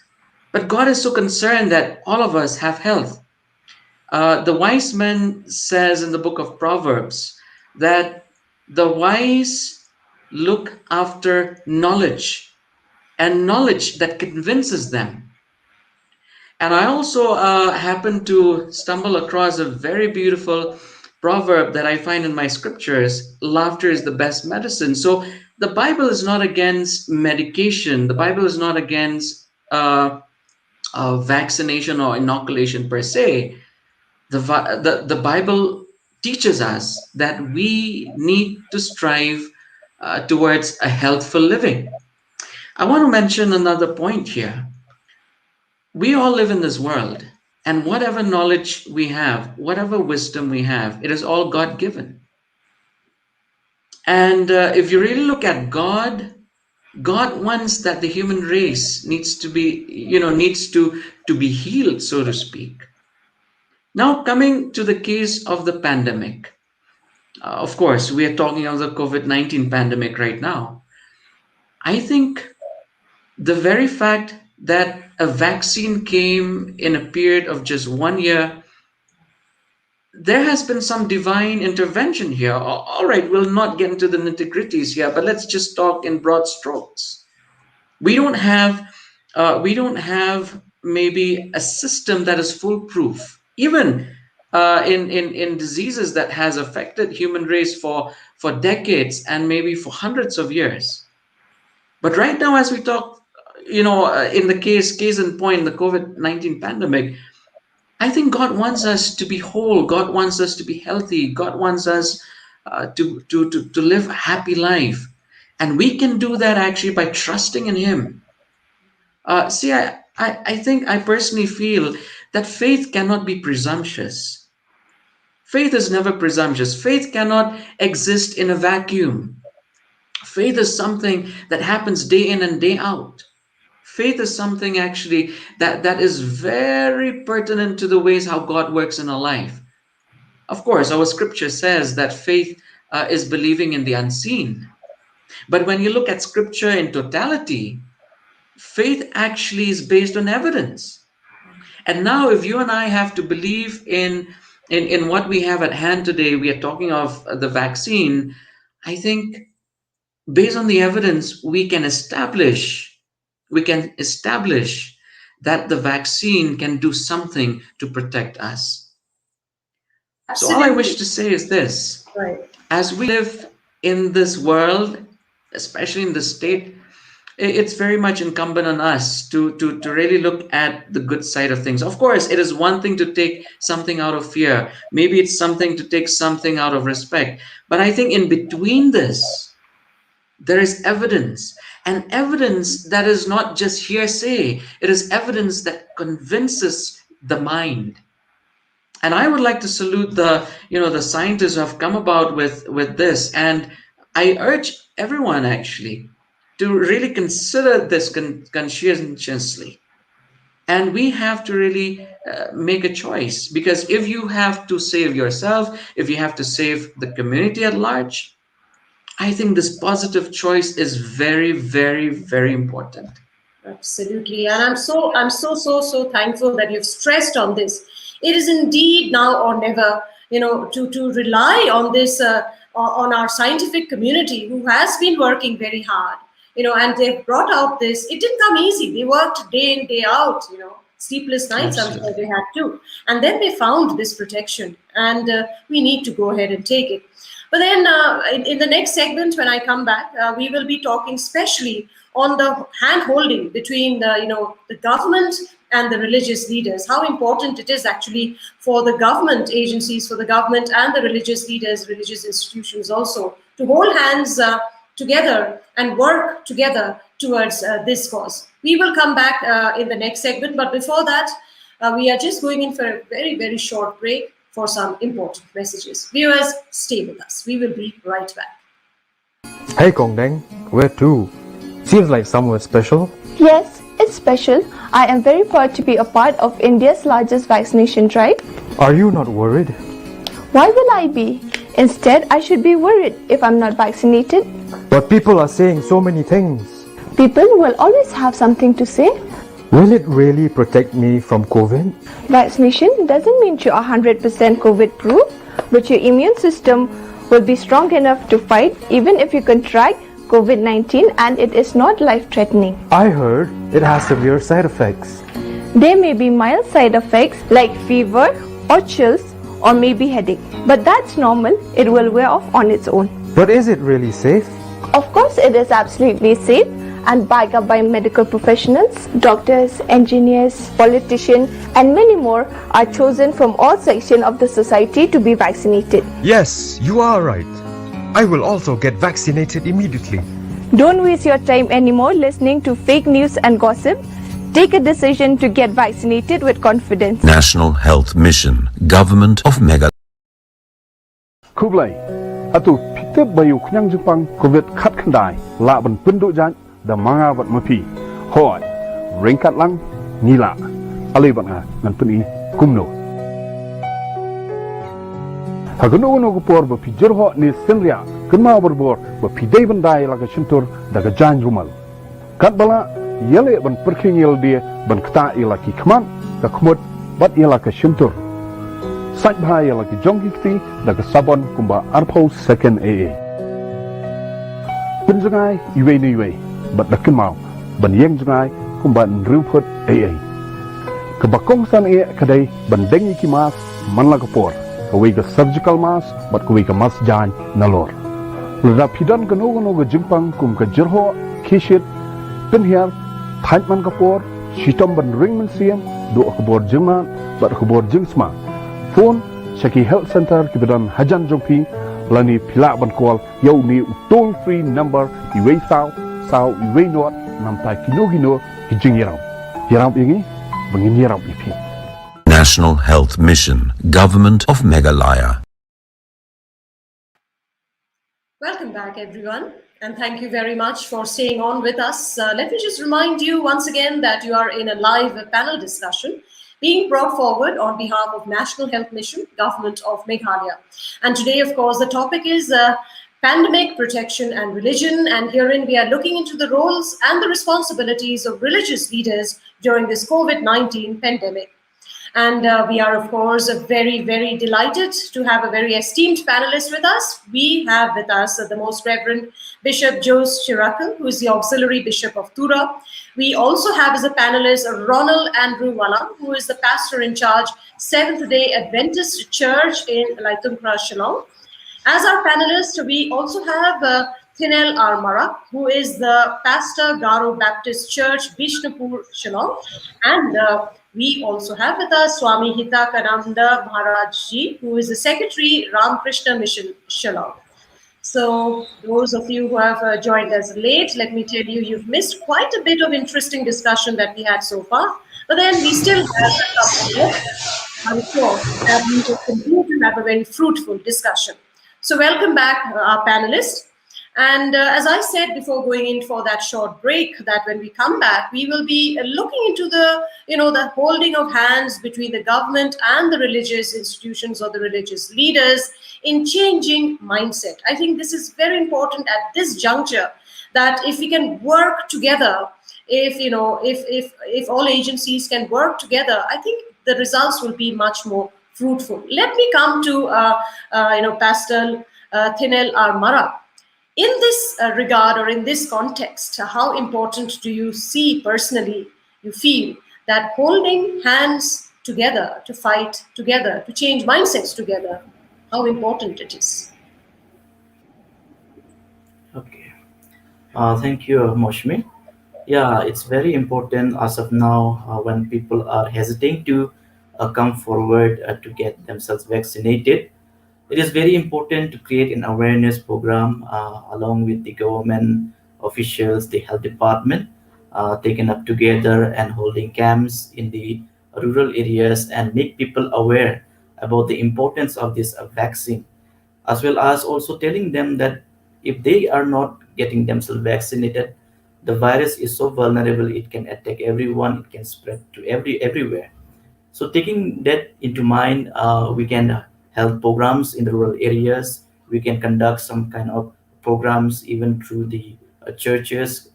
But God is so concerned that all of us have health. The wise man says in the book of Proverbs that the wise look after knowledge, and knowledge that convinces them. And I also happened to stumble across a very beautiful proverb that I find in my scriptures: laughter is the best medicine. So the Bible is not against medication. The Bible is not against vaccination or inoculation per se. The Bible teaches us that we need to strive towards a healthful living. I want to mention another point here. We all live in this world, and whatever knowledge we have, whatever wisdom we have, it is all God-given. And if you really look at God, God wants that the human race needs to be healed, so to speak. Now, coming to the case of the pandemic, of course, we are talking of the COVID-19 pandemic right now. I think the very fact that a vaccine came in a period of just 1 year, there has been some divine intervention here. All right, we'll not get into the nitty-gritties here, but let's just talk in broad strokes. We don't have maybe a system that is foolproof, even in diseases that has affected human race for decades and maybe for hundreds of years. But right now, as we talk, in the case in point, the COVID-19 pandemic, I think God wants us to be whole. God wants us to be healthy. God wants us to live a happy life. And we can do that actually by trusting in Him. See, I think I personally feel that faith cannot be presumptuous. Faith is never presumptuous. Faith cannot exist in a vacuum. Faith is something that happens day in and day out. Faith is something actually that is very pertinent to the ways how God works in our life. Of course, our scripture says that faith is believing in the unseen. But when you look at scripture in totality, faith actually is based on evidence. And now if you and I have to believe in what we have at hand today, we are talking of the vaccine, I think based on the evidence, we can establish that the vaccine can do something to protect us. Absolutely. So all I wish to say is this. Right. As we live in this world, especially in the state, it's very much incumbent on us to really look at the good side of things. Of course, it is one thing to take something out of fear. Maybe it's something to take something out of respect. But I think in between this, there is evidence, and evidence that is not just hearsay. It is evidence that convinces the mind. And I would like to salute the scientists who have come about with this. And I urge everyone actually to really consider this conscientiously. And we have to really make a choice, because if you have to save yourself, if you have to save the community at large, I think this positive choice is very, very, very important. Absolutely. And I'm so thankful that you've stressed on this. It is indeed now or never, to rely on this, on our scientific community who has been working very hard, and they've brought out this. It didn't come easy. They worked day in, day out, sleepless nights. I'm sure they had to. And then they found this protection, and we need to go ahead and take it. But then in the next segment, when I come back, we will be talking specially on the hand-holding between the government and the religious leaders, how important it is actually for the government agencies, for the government and the religious leaders, religious institutions also, to hold hands together and work together towards this cause. We will come back in the next segment, but before that, we are just going in for a very, very short break for some important messages. Viewers, stay with us. We will be right back. Hey Kongdeng, where to? Seems like somewhere special. Yes, it's special. I am very proud to be a part of India's largest vaccination drive. Are you not worried? Why will I be? Instead, I should be worried if I'm not vaccinated. But people are saying so many things. People will always have something to say. Will it really protect me from COVID? Vaccination doesn't mean you are 100% COVID-proof, but your immune system will be strong enough to fight even if you contract COVID-19 and it is not life-threatening. I heard it has severe side effects. There may be mild side effects like fever or chills or maybe headache, but that's normal. It will wear off on its own. But is it really safe? Of course, it is absolutely safe and backed up by medical professionals. Doctors, engineers, politicians, and many more are chosen from all sections of the society to be vaccinated. Yes, you are right. I will also get vaccinated immediately. Don't waste your time anymore listening to fake news and gossip. Take a decision to get vaccinated with confidence. National Health Mission, Government of Meghalaya. Kublai, atu pitep bayu knyang Jepang COVID khat khandai la ban penduk jan da manga wat mapi. Hoi, ringkat lang nila. Ali bat nga ngan peni kumno. Hagono ko por ba pijur ho ni senria kenma berbor ba pidai bandai la ka shintur da ka jan rumal. Kat bala yele ban perkhingil dia ban kta ila ki khman ka khmut bat ila ka shintur. Saj bhai ila ki jongki kti da ka sabon kumba arpo second AA. Penjangai iwe ni iwe bat da kemau ban yeng jangai kumba nruput AA. Kebakong san e kadai ban dengi ki mas man la ka por. Kawai ka surgical mask, but kawai ka mask jan nalor. Lada pidan ka no ka jimpang kum ka jirho, kishit, pinhiar, thaitman ka por, shitom ban ringman siyam, do ka bor jingman, but ka bor jingsma. Phone, Shaki Health Center ki bidan hajan jongpi, lani pila ban call, yaw ni toll free number, iway sao, iway not, namtai kino, ki jing yaraw. Yaraw ingi, bangin yaraw ipi. National Health Mission, Government of Meghalaya. Welcome back, everyone, and thank you very much for staying on with us. Let me just remind you once again that you are in a live panel discussion being brought forward on behalf of National Health Mission, Government of Meghalaya. And today, of course, the topic is pandemic, protection and religion. And herein we are looking into the roles and the responsibilities of religious leaders during this COVID-19 pandemic. And we are, of course, very, very delighted to have a very esteemed panelist with us. We have with us the Most Reverend Bishop Jose Chiracal, who is the Auxiliary Bishop of Tura. We also have as a panelist Ronald Andrew Wallam, who is the pastor in charge, Seventh-day Adventist Church in Laitungkra, Shillong. As our panelist, we also have Thinel R. Marak, who is the pastor, Garo Baptist Church, Bishnupur, Shillong. And we also have with us Swami Hitakananda Maharaj Ji, who is the Secretary, Ramakrishna Mission, Shillong. So those of you who have joined us late, let me tell you, you've missed quite a bit of interesting discussion that we had so far. But then we still have a couple more. I'm sure that we will continue to have a very fruitful discussion. So welcome back, our panelists. And as I said before going in for that short break, that when we come back, we will be looking into the, the holding of hands between the government and the religious institutions or the religious leaders in changing mindset. I think this is very important at this juncture, that if we can work together, if all agencies can work together, I think the results will be much more fruitful. Let me come to Pastor Thinel R. Marak. In this regard, or in this context, how important do you see personally, you feel, that holding hands together to fight together, to change mindsets together, how important it is? Okay. Thank you, Moshmi. Yeah, it's very important as of now when people are hesitating to come forward to get themselves vaccinated. It is very important to create an awareness program along with the government officials, the health department, taken up together and holding camps in the rural areas and make people aware about the importance of this vaccine, as well as also telling them that if they are not getting themselves vaccinated, the virus is so vulnerable, it can attack everyone, it can spread to everywhere. So taking that into mind, we can health programs in the rural areas. We can conduct some kind of programs even through the churches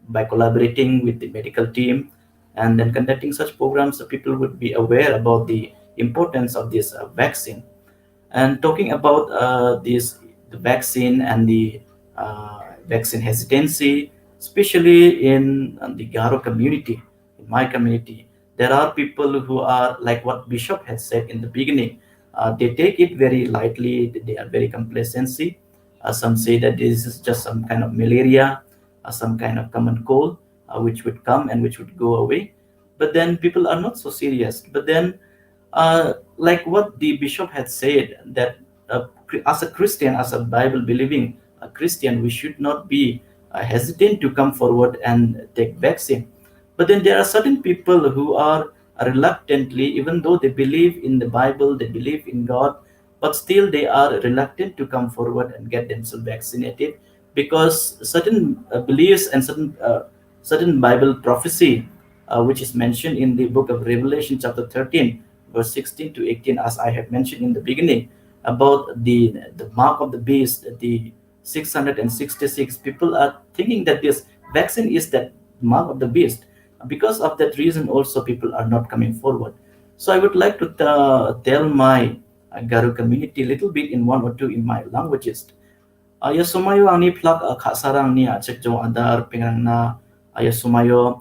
by collaborating with the medical team, and then conducting such programs so people would be aware about the importance of this vaccine. And talking about the vaccine and the vaccine hesitancy, especially in the Garo community, in my community. There are people who are like what Bishop had said in the beginning. They take it very lightly. They are very complacency. Some say that this is just some kind of malaria, some kind of common cold, which would come and which would go away. But then people are not so serious. But then, like what the bishop had said, that as a Christian, as a Bible believing Christian, we should not be hesitant to come forward and take vaccine. But then there are certain people who are reluctantly, even though they believe in the Bible, they believe in God, but still they are reluctant to come forward and get themselves vaccinated because certain beliefs and certain Bible prophecy, which is mentioned in the book of Revelation, chapter 13, verse 16 to 18, as I have mentioned in the beginning, about the mark of the beast, the 666. People are thinking that this vaccine is that mark of the beast. Because of that reason, also people are not coming forward. So I would like to tell my Garu community a little bit in one or two in my languages. Ya sumayo ang ni plak khasarang ni cek jong adar pengrang na ya sumayo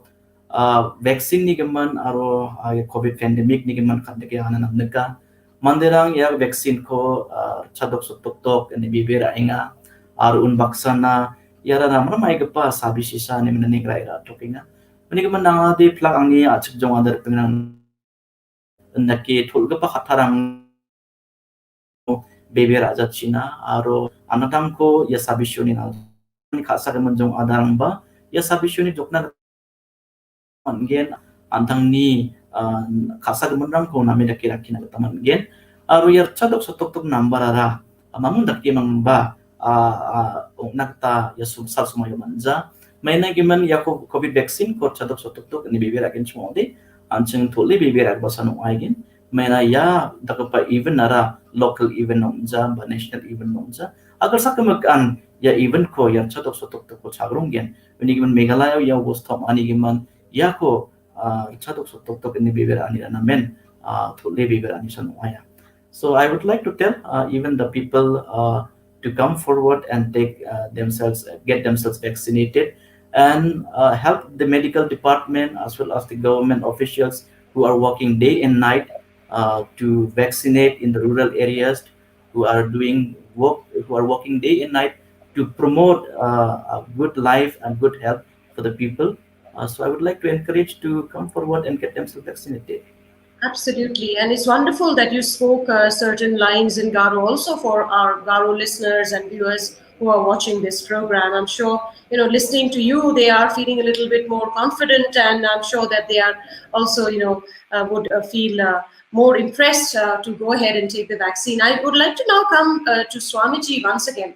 vaccine ni gaman aro COVID pandemic ni gaman kadeke anan neka manderang ya vaccine ko chadok sutok tok ni bibera inga aro un baksana yara ramra mai gapa sabi sisa ni menani raira tokinga ni gaman na de plak ang ni cek jong adar pengrang nake thul gapa khatarang bebe raja China aro anatang ko ya sabishuni na khasa menjong adarang ba ya sabishuni jokna gen antang ni khasa menrang ko nami dakira kina taman gen aro yar chadok sotok tok number ara mamun dakki mangba nakta ya sumsal sumayo manja maina giman ya ko covid vaccine ko chadok sotok tok ni bebe rakin chmode ancheng tholi bebe rak basanu aigen maina ya dakapa even nara local event nomja ba national event nomja agar sakamak ya event ko ya chatok sotok to ko chagronggen when given Meghalaya ya was top ani giman ya ko chatok sotok to ni beber ani na men to le beber ani san waya. So I would like to tell even the people to come forward and take get themselves vaccinated and help the medical department as well as the government officials who are working day and night to vaccinate in the rural areas, who are doing work, who are working day and night to promote a good life and good health for the people. So I would like to encourage to come forward and get themselves vaccinated. Absolutely. And it's wonderful that you spoke certain lines in Garo also for our Garo listeners and viewers who are watching this program. I'm sure, listening to you, they are feeling a little bit more confident, and I'm sure that they are also, would feel more impressed to go ahead and take the vaccine. I would like to now come to Swamiji once again.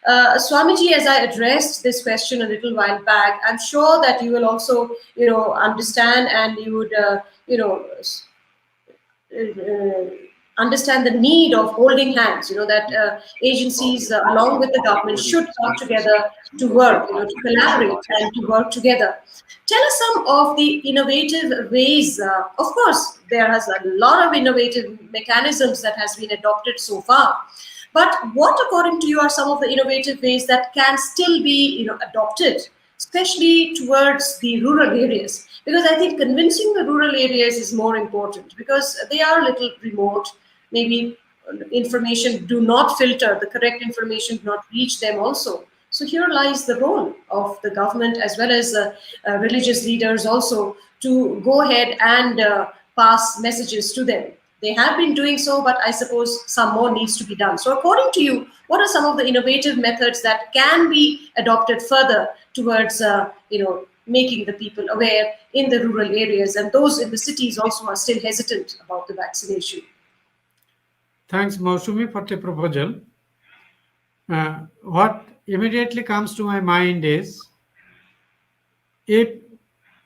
Swamiji, as I addressed this question a little while back, I'm sure that you will also, understand, and you would, understand the need of holding hands, that agencies along with the government should come together to work, to collaborate and to work together. Tell us some of the innovative ways. Of course, there has a lot of innovative mechanisms that has been adopted so far. But what, according to you, are some of the innovative ways that can still be, adopted, especially towards the rural areas? Because I think convincing the rural areas is more important, because they are a little remote. Maybe information do not filter, the correct information do not reach them also. So here lies the role of the government as well as religious leaders also to go ahead and pass messages to them. They have been doing so, but I suppose some more needs to be done. So according to you, what are some of the innovative methods that can be adopted further towards, making the people aware in the rural areas, and those in the cities also are still hesitant about the vaccination? Thanks, Mausumi, for the proposal. What immediately comes to my mind is, if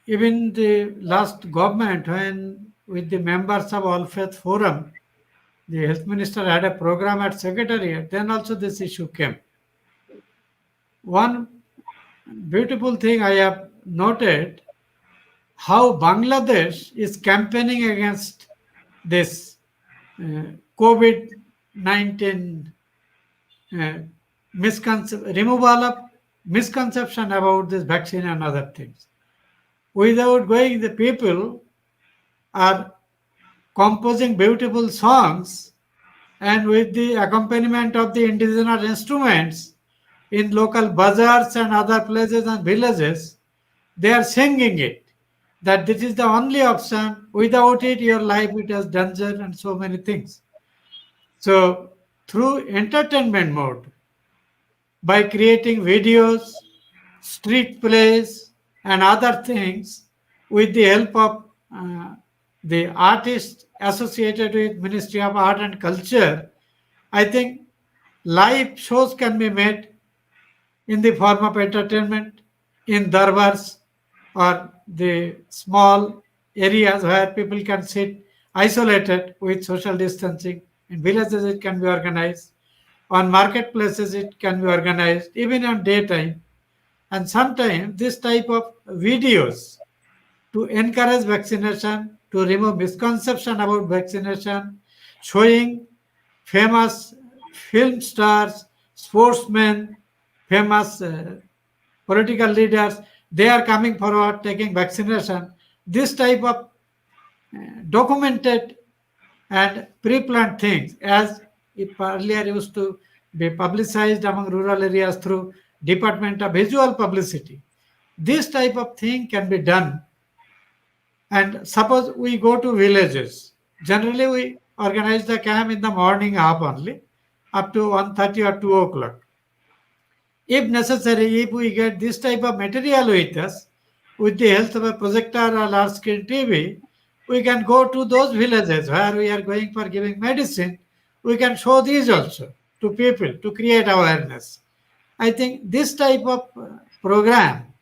even the last government, when with the members of All Faith Forum, the health minister had a program at Secretariat, then also this issue came. One beautiful thing I have noted, how Bangladesh is campaigning against this COVID-19 removal of misconception about this vaccine and other things. Without going, the people are composing beautiful songs, and with the accompaniment of the indigenous instruments in local bazaars and other places and villages, they are singing it, that this is the only option. Without it, your life it has danger and so many things. So through entertainment mode, by creating videos, street plays, and other things, with the help of the artists associated with Ministry of Art and Culture, I think live shows can be made in the form of entertainment in darbars or the small areas where people can sit isolated with social distancing. In villages, it can be organized. On marketplaces, it can be organized, even on daytime. And sometimes this type of videos to encourage vaccination, to remove misconception about vaccination, showing famous film stars, sportsmen, famous political leaders, they are coming forward taking vaccination. This type of documented and pre-planned things, as it earlier used to be publicized among rural areas through Department of Visual Publicity. This type of thing can be done. And suppose we go to villages. Generally, we organize the camp in the morning half only, up to 1:30 or 2 o'clock. If necessary, if we get this type of material with us, with the help of a projector or large screen TV, we can go to those villages where we are going for giving medicine. We can show these also to people to create awareness. I think this type of program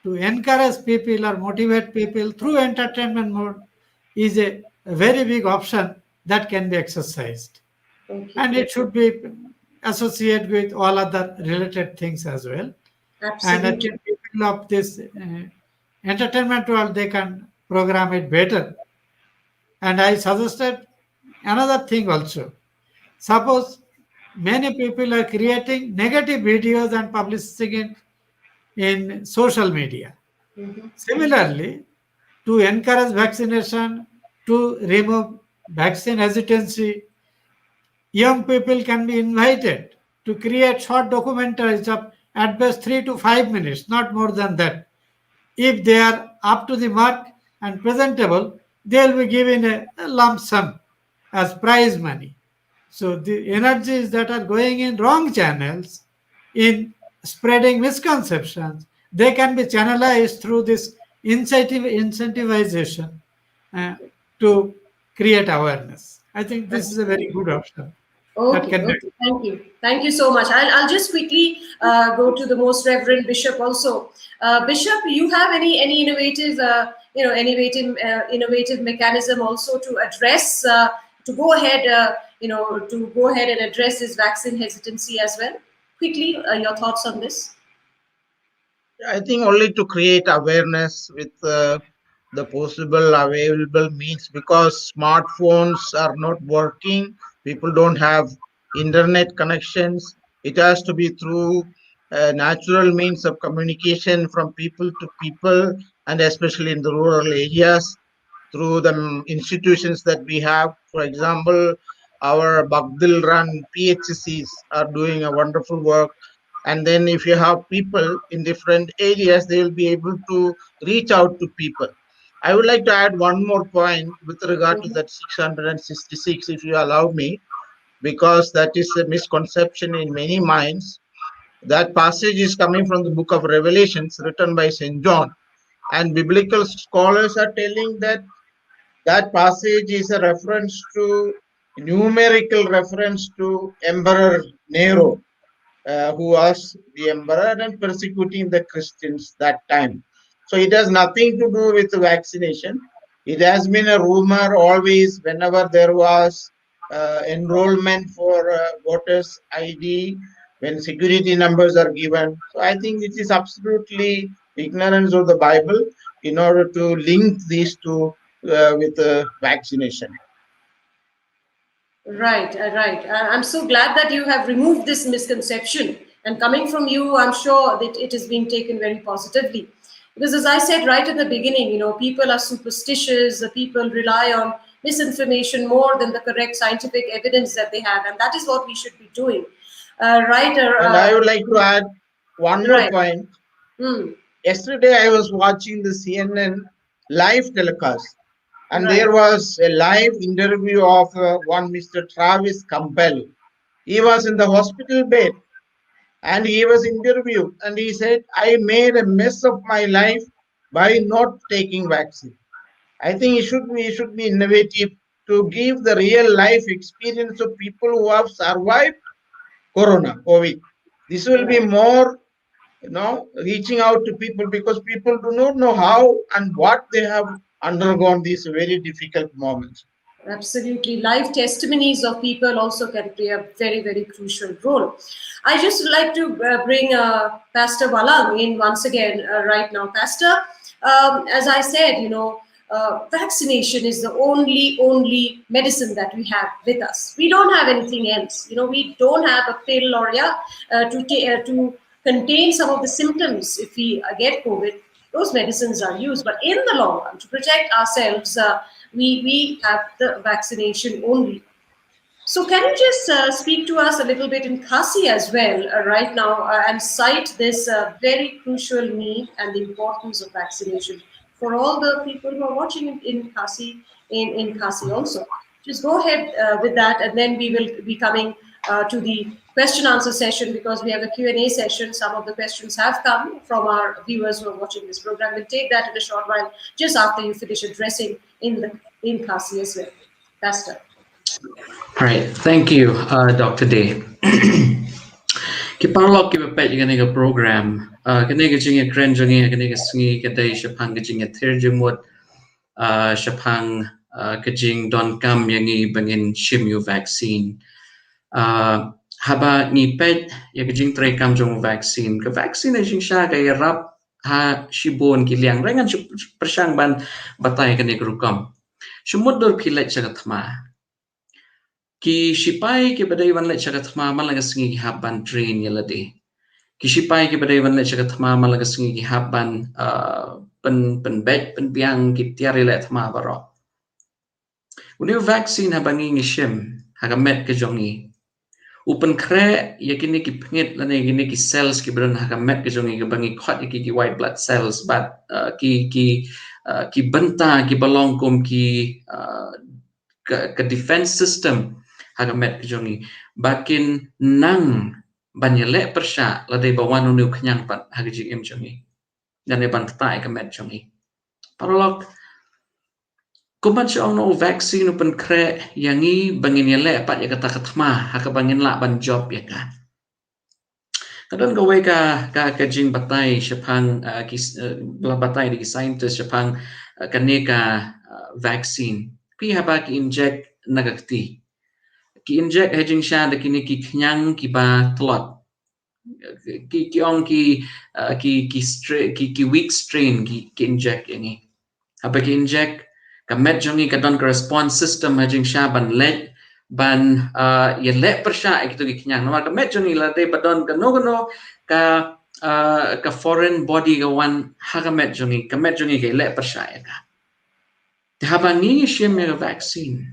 to encourage people or motivate people through entertainment mode is a very big option that can be exercised. And it should be associated with all other related things as well. Absolutely. And I think people of this entertainment world, they can program it better. And I suggested another thing also. Suppose many people are creating negative videos and publishing it in social media. Similarly, to encourage vaccination, to remove vaccine hesitancy, young people can be invited to create short documentaries of at best 3 to 5 minutes, not more than that. If they are up to the mark and presentable, they will be given a lump sum as prize money. So the energies that are going in wrong channels, in spreading misconceptions, they can be channelized through this incentivization to create awareness. I think this is a very good option. Okay, thank you. Thank you so much. I'll just quickly go to the Most Reverend Bishop also. Bishop, you have any innovative, innovative mechanism also to address, to go ahead and address this vaccine hesitancy as well? Quickly, your thoughts on this? I think only to create awareness with the possible available means, because smartphones are not working, people don't have internet connections. It has to be through natural means of communication from people to people, and especially in the rural areas, through the institutions that we have. For example, our Bagdil run PHCs are doing a wonderful work. And then if you have people in different areas, they will be able to reach out to people. I would like to add one more point with regard to that 666, if you allow me, because that is a misconception in many minds. That passage is coming from the book of Revelations written by St. John. And biblical scholars are telling that that passage is a reference to, numerical reference to Emperor Nero, who was the emperor and persecuting the Christians that time. So it has nothing to do with vaccination. It has been a rumor always whenever there was enrollment for voters ID, when security numbers are given. So I think it is absolutely ignorance of the Bible in order to link these two with vaccination. Right. I'm so glad that you have removed this misconception And coming from you, I'm sure that it is being taken very positively. Because as I said right at the beginning, people are superstitious, people rely on misinformation more than the correct scientific evidence that they have. And that is what we should be doing. And I would like to add one more Right. point. Mm, Yesterday, I was watching the CNN live telecast, and Right. there was a live interview of one Mr. Travis Campbell. He was in the hospital bed, and he was interviewed, and he said, "I made a mess of my life by not taking vaccine." I think we should be innovative to give the real life experience of people who have survived COVID. This will be more, reaching out to people, because people do not know how and what they have undergone these very difficult moments. Absolutely. Live testimonies of people also can play a very, very crucial role. I just like to bring Pastor Walang in once again right now. Pastor, as I said, vaccination is the only medicine that we have with us. We don't have anything else. We don't have a pill or to contain some of the symptoms if we get COVID. Those medicines are used, but in the long run, to protect ourselves, we have the vaccination only. So can you just speak to us a little bit in Khasi as well right now and cite this very crucial need and the importance of vaccination for all the people who are watching in Khasi, in Khasi also. Just go ahead with that, and then we will be coming to the question answer session, because we have a Q&A session. Some of the questions have come from our viewers who are watching this program. We'll take that in a short while, just after you finish addressing in Khasi as well. Pastor. Right. Thank you, Dr. Day. Kiparlok kibapet yung program. Kaniga jing kren jongi kaniga singi kadai shapang jing thir jumut shapang kajing don kam yangi bangin shimu vaccine. Haba ni pet ya kajing tray kam jong vaccine. Ka vaccine jing sha kay rap ha shibon kiliang rengan persang ban batay kaniga rukam. Shumudor kilat sagatma. Ki shipai ke badai wan le chagat ma malaga singi haban train yalade ki shipai ke badai wan le chagat ma malaga singi haban pen bet pen biang ki tiari le thma baro uni vaccine habangi ngishim hagamet ke jongi upen kre yakini ki pngit lane gini ki cells ki bron hagamet ke jongi ke bangi khot ki white blood cells but ki benta ki balongkum ki ke defense system hagamet jongi bakin nang banyele persya ladai bawan unu kenyang pat hagaji im jongi dan ban tai kamet jongi parolok kuman siang no vaccine upen kre yangi bangin yele pat ya kata katma haka bangin la ban job ya ka kadon gawe ka kajing batai shapang batai di scientist shapang kaneka vaccine ki haba ki inject nagakti ki inject hedging sha de kini ki knyang ki ba tlot ki ong ki weak strain ki inject yani apa ki inject ka met jongi ka don response system hedging sha ban let ban ye let persha gitu ki knyang no ka met jongi la de badon ka no ka foreign body ka wan ha ka met jongi ke let persha ya ka te haba ni shim vaccine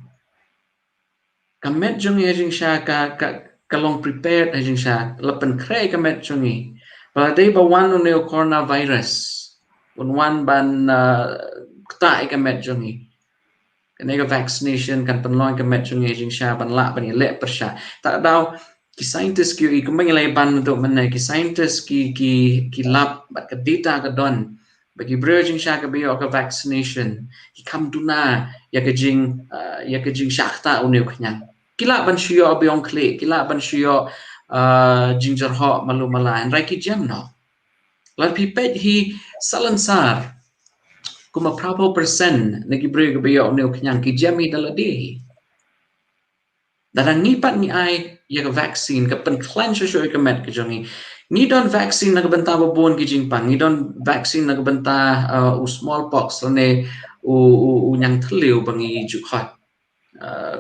kamet jongi hejing sha ka long prepared hejing sha lapan kray kamet jongi pada day ba wan no coronavirus wan ban ta kamet jongi kanega vaccination kan penlong kamet jongi hejing sha ban la ban le persha tak daw ki scientist ki kumbang lai ban to mana ki scientist ki lab bat ka data ka don bagi bridging sha ka biyo ka vaccination ki kam duna ya ka jing shakta unu knyang kila ban shio biong kle kila ban shio ginger ho malu malain rai ki jam no lar pipet hi salansar kuma prapo persen nagi brig biyo unu knyang ki jam hi daladi darang ni pat ni ai ya ka vaccine ka pen cleanse sho ka met ka jongi ni don vaccine na benta babon ki jingpang ni don vaccine na benta smallpox ne u nyang thliu bangi jukhat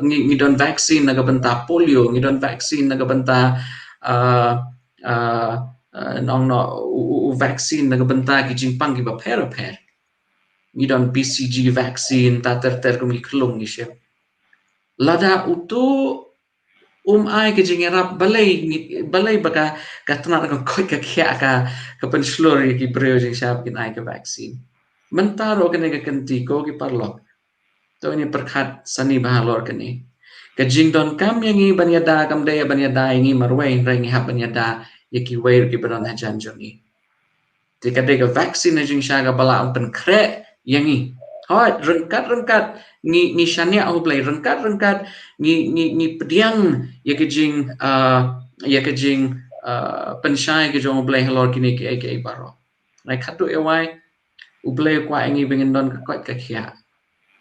ni don vaccine na benta polio ni don vaccine na benta nong no vaccine nagabanta ki jingpang ki ba per ni don BCG vaccine ta ter kumi klung ni she lada utu ai ke jingerap balai baka katna ka koi ka kya ka penslori ki breo jing sap kin ai ka vaccine mentaro kene ka kanti ko ki parlok to ini perkhat sani bahalor kene ka jing don kam yangi banyada kam daya banyada ingi marwai rangi hap banyada yaki wair ki badan hajan jongi tika deka vaccine jing shaga bala open kre yangi hoi rengkat ni shania au play rengkat ni pediang yakijing penshai ke jong play halor kini ke baro nai khatu ewai ublay kwa ingi bingindon ka kwat ka khia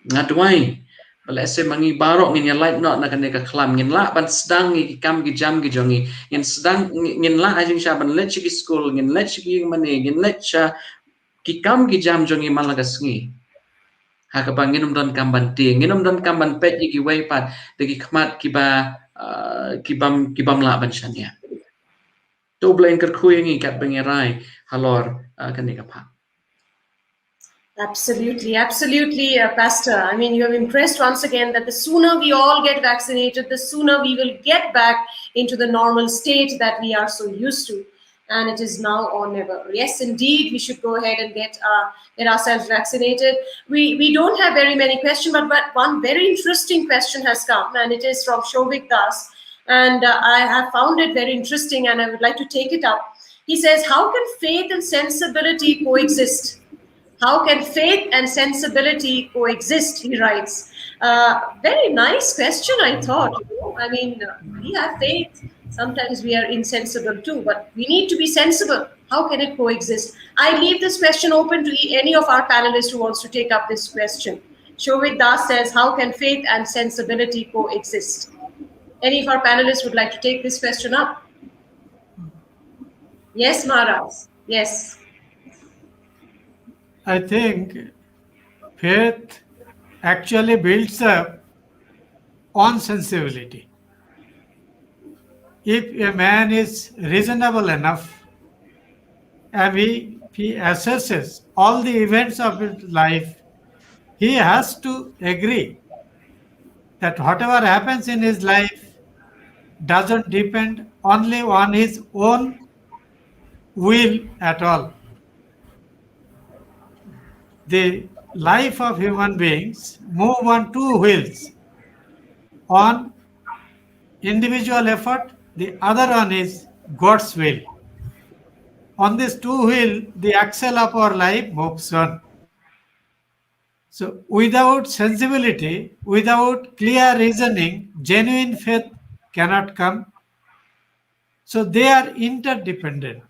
ngadwai bala se mangi baro ngin ya light not na kane ka klam ngin la ban sedang ngi kam gi jam gi jongi ngin sedang ngin la ajing sha ban lech gi school ngin lech gi mane ngin lech ki kam gi jam jongi malaga sngi ha ka bangin don kam ban ti nginum don kam ban pet gi wei pat de gi khmat ki ba ki bam la ban shania to blain ker khu ngi kat bengerai halor kane ka pha. Absolutely, Pastor. I mean, you have impressed once again that the sooner we all get vaccinated, the sooner we will get back into the normal state that we are so used to. And it is now or never. Yes, indeed, we should go ahead and get ourselves vaccinated. We don't have very many questions, but one very interesting question has come, and it is from Shovik Das. And I have found it very interesting, and I would like to take it up. He says, how can faith and sensibility coexist? How can faith and sensibility coexist? He writes. Very nice question, I thought. I mean, we have faith. Sometimes we are insensible too, but we need to be sensible. How can it coexist? I leave this question open to any of our panelists who wants to take up this question. Shovik Das says, how can faith and sensibility coexist? Any of our panelists would like to take this question up? Yes, Maharaj. Yes. I think faith actually builds up on sensibility. If a man is reasonable enough and he assesses all the events of his life, he has to agree that whatever happens in his life doesn't depend only on his own will at all. The life of human beings move on two wheels. On individual effort, the other one is God's will. On this two wheel, the axle of our life moves on. So without sensibility, without clear reasoning, genuine faith cannot come. So they are interdependent.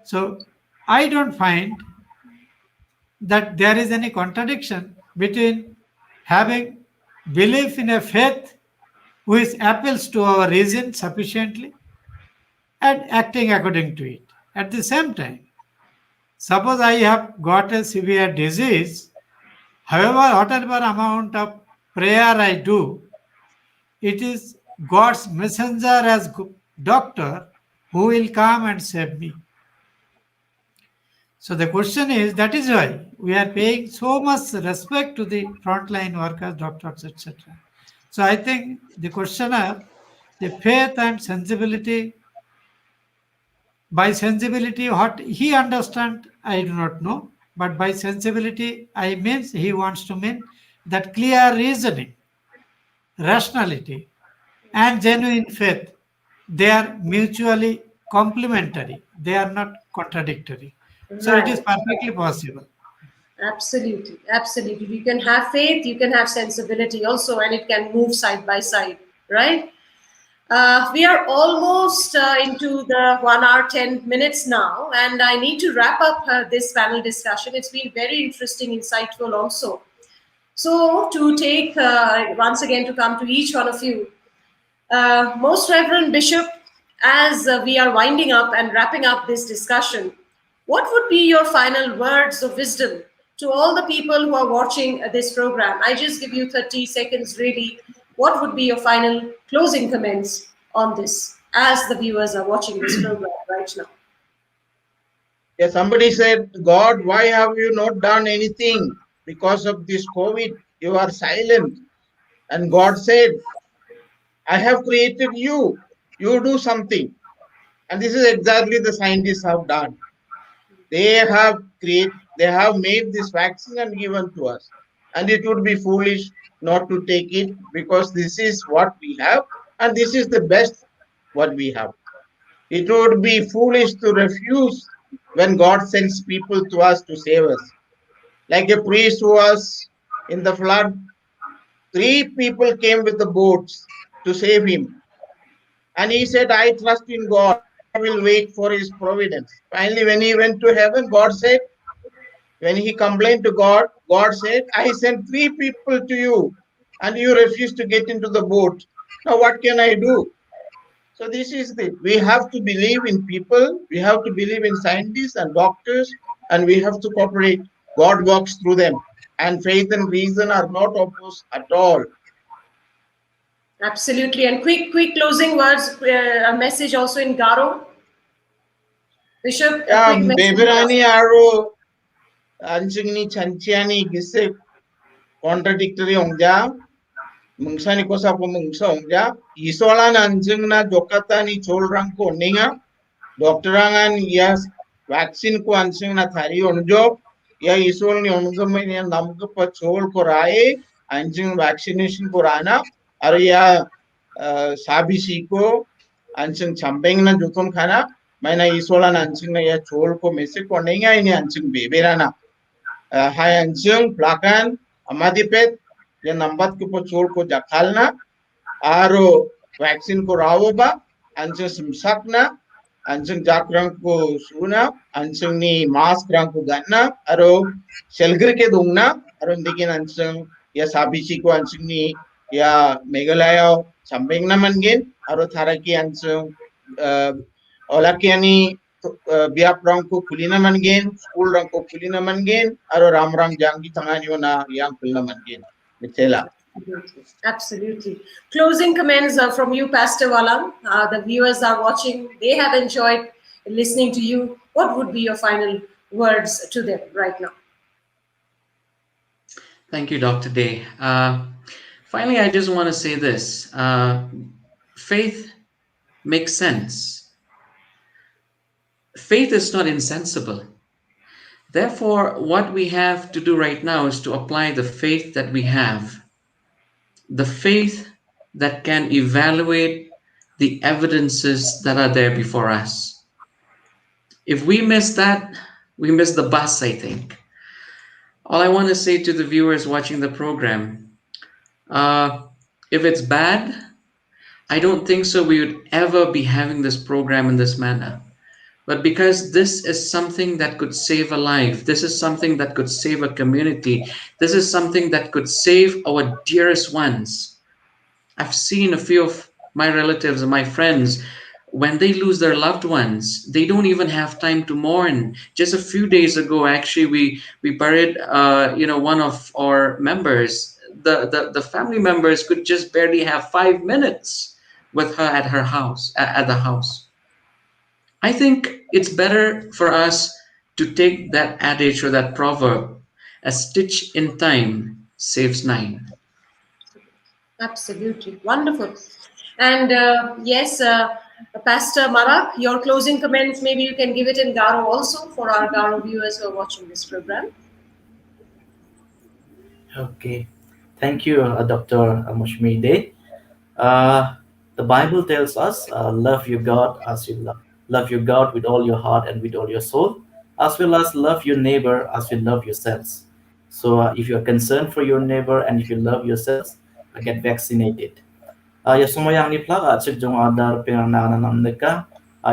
So I don't find that there is any contradiction between having belief in a faith which appeals to our reason sufficiently and acting according to it. At the same time, suppose I have got a severe disease, however, whatever amount of prayer I do, it is God's messenger as doctor who will come and save me. So the question is, that is why we are paying so much respect to the frontline workers, doctors, etc. So I think the questioner, the faith and sensibility, by sensibility, what he understands, I do not know. But by sensibility, I means he wants to mean that clear reasoning, rationality, and genuine faith, they are mutually complementary. They are not contradictory. So it is perfectly possible. Absolutely. You can have faith, you can have sensibility also, and it can move side by side, right? We are almost into the 1 hour, 10 minutes now, and I need to wrap up this panel discussion. It's been very interesting, insightful also. So to take, once again, to come to each one of you, Most Reverend Bishop, as we are winding up and wrapping up this discussion, what would be your final words of wisdom to all the people who are watching this program? I just give you 30 seconds, really. What would be your final closing comments on this? as the viewers are watching this program right now? Yeah, somebody said, God, why have you not done anything because of this COVID? You are silent. And God said, I have created you. You do something. And this is exactly the scientists have done. They have made this vaccine and given to us. And it would be foolish not to take it because this is what we have and this is the best what we have. It would be foolish to refuse when God sends people to us to save us. Like a priest who was in the flood, 3 people came with the boats to save him. And he said, I trust in God. I will wait for his providence. Finally, when he went to heaven, God said, when he complained to God, God said, I sent 3 people to you and you refused to get into the boat. Now what can I do? So this is we have to believe in people, we have to believe in scientists and doctors, and we have to cooperate. God works through them. And faith and reason are not opposed at all. Absolutely. And quick closing words, a message also in Garo. Bishop, a quick message. Beberani aro anjingni chanchiani gise contradictory ongja. Mungsani kosa po mungsa ongja. Isolan anjingna jokatani cholrang ko ninga. Dokterangan yes vaccine ko anjingna thari onjo. Ya isol ni ongamai ni namko pa chol ko rae anjing vaccination ko rana. Are ya sabisi ko anjing champeng na juton khana. Maina isolan anjing na ya chol ko mese ko ninga ini anjing beberana. Hai anjing plakan amadipet ya nambat ko po chol ko jakalna. Aro vaccine ko rawo ba anjing simsakna. Anjing jakrang ko suna, anjing ni mask rang ko ganna, aro shelgir ke dungna, aro ndikin anjing ya sabisi ko anjing ni ya Meghalaya champeng na mangin, aro tharaki anjing olakiani biap rang ko kulina mangin, school rang ko kulina mangin, aro ramram jangi tangani na yang kulina mangin. Mitela. Absolutely. Closing comments from you, Pastor Walang. The viewers are watching. They have enjoyed listening to you. What would be your final words to them right now? Thank you, Dr. Day. Finally, I just want to say this. Faith makes sense. Faith is not insensible. Therefore, what we have to do right now is to apply the faith that we have. The faith that can evaluate the evidences that are there before us. If we miss that, we miss the bus, I think. All I want to say to the viewers watching the program, if it's bad, I don't think so we would ever be having this program in this manner. But because this is something that could save a life, this is something that could save a community, this is something that could save our dearest ones. I've seen a few of my relatives and my friends, when they lose their loved ones, they don't even have time to mourn. Just a few days ago, actually, we buried one of our members. The family members could just barely have 5 minutes with her at her house, at the house. I think it's better for us to take that adage or that proverb, a stitch in time saves 9. Absolutely. Wonderful. And yes, Pastor Marak, your closing comments, maybe you can give it in Garo also for our Garo viewers who are watching this program. Okay. Thank you, Dr. Mushmi Day. The Bible tells us, love your God as you love your God with all your heart and with all your soul, as well as love your neighbor as you love yourselves. So if you're concerned for your neighbor and if you love yourselves, get vaccinated. Ya semua yang ni plaga cek jong adar penana namdeka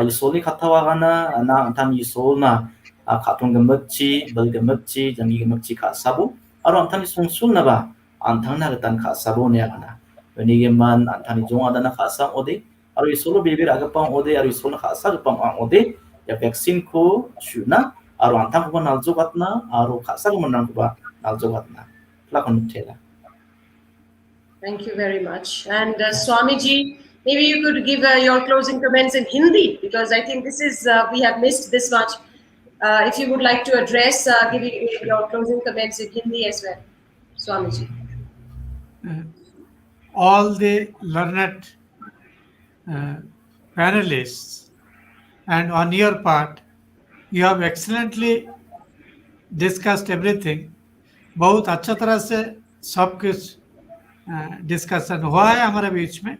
yusoli katawagana na antam yusolna katung gemakci bal gemakci jangi gemakci ka sabu aro antam yusungsul na ba antang na gatan ka sabu ne kana ni geman antam jong adana ka sam ode aro yusolo bibir agapang ode aro yusolna ka sa agapang ode ya vaksin ko shuna aro antam ko naljogatna aro ka sa menang ko ba naljogatna plakon tela. Thank you very much. And Swamiji, maybe you could give your closing comments in Hindi, because I think this is, we have missed this much. If you would like to address, giving your closing comments in Hindi as well, Swamiji. All the learned panelists, and on your part, you have excellently discussed everything. बहुत अच्छा तरह से सब कुछ discussion हुआ है हमारे बीच में,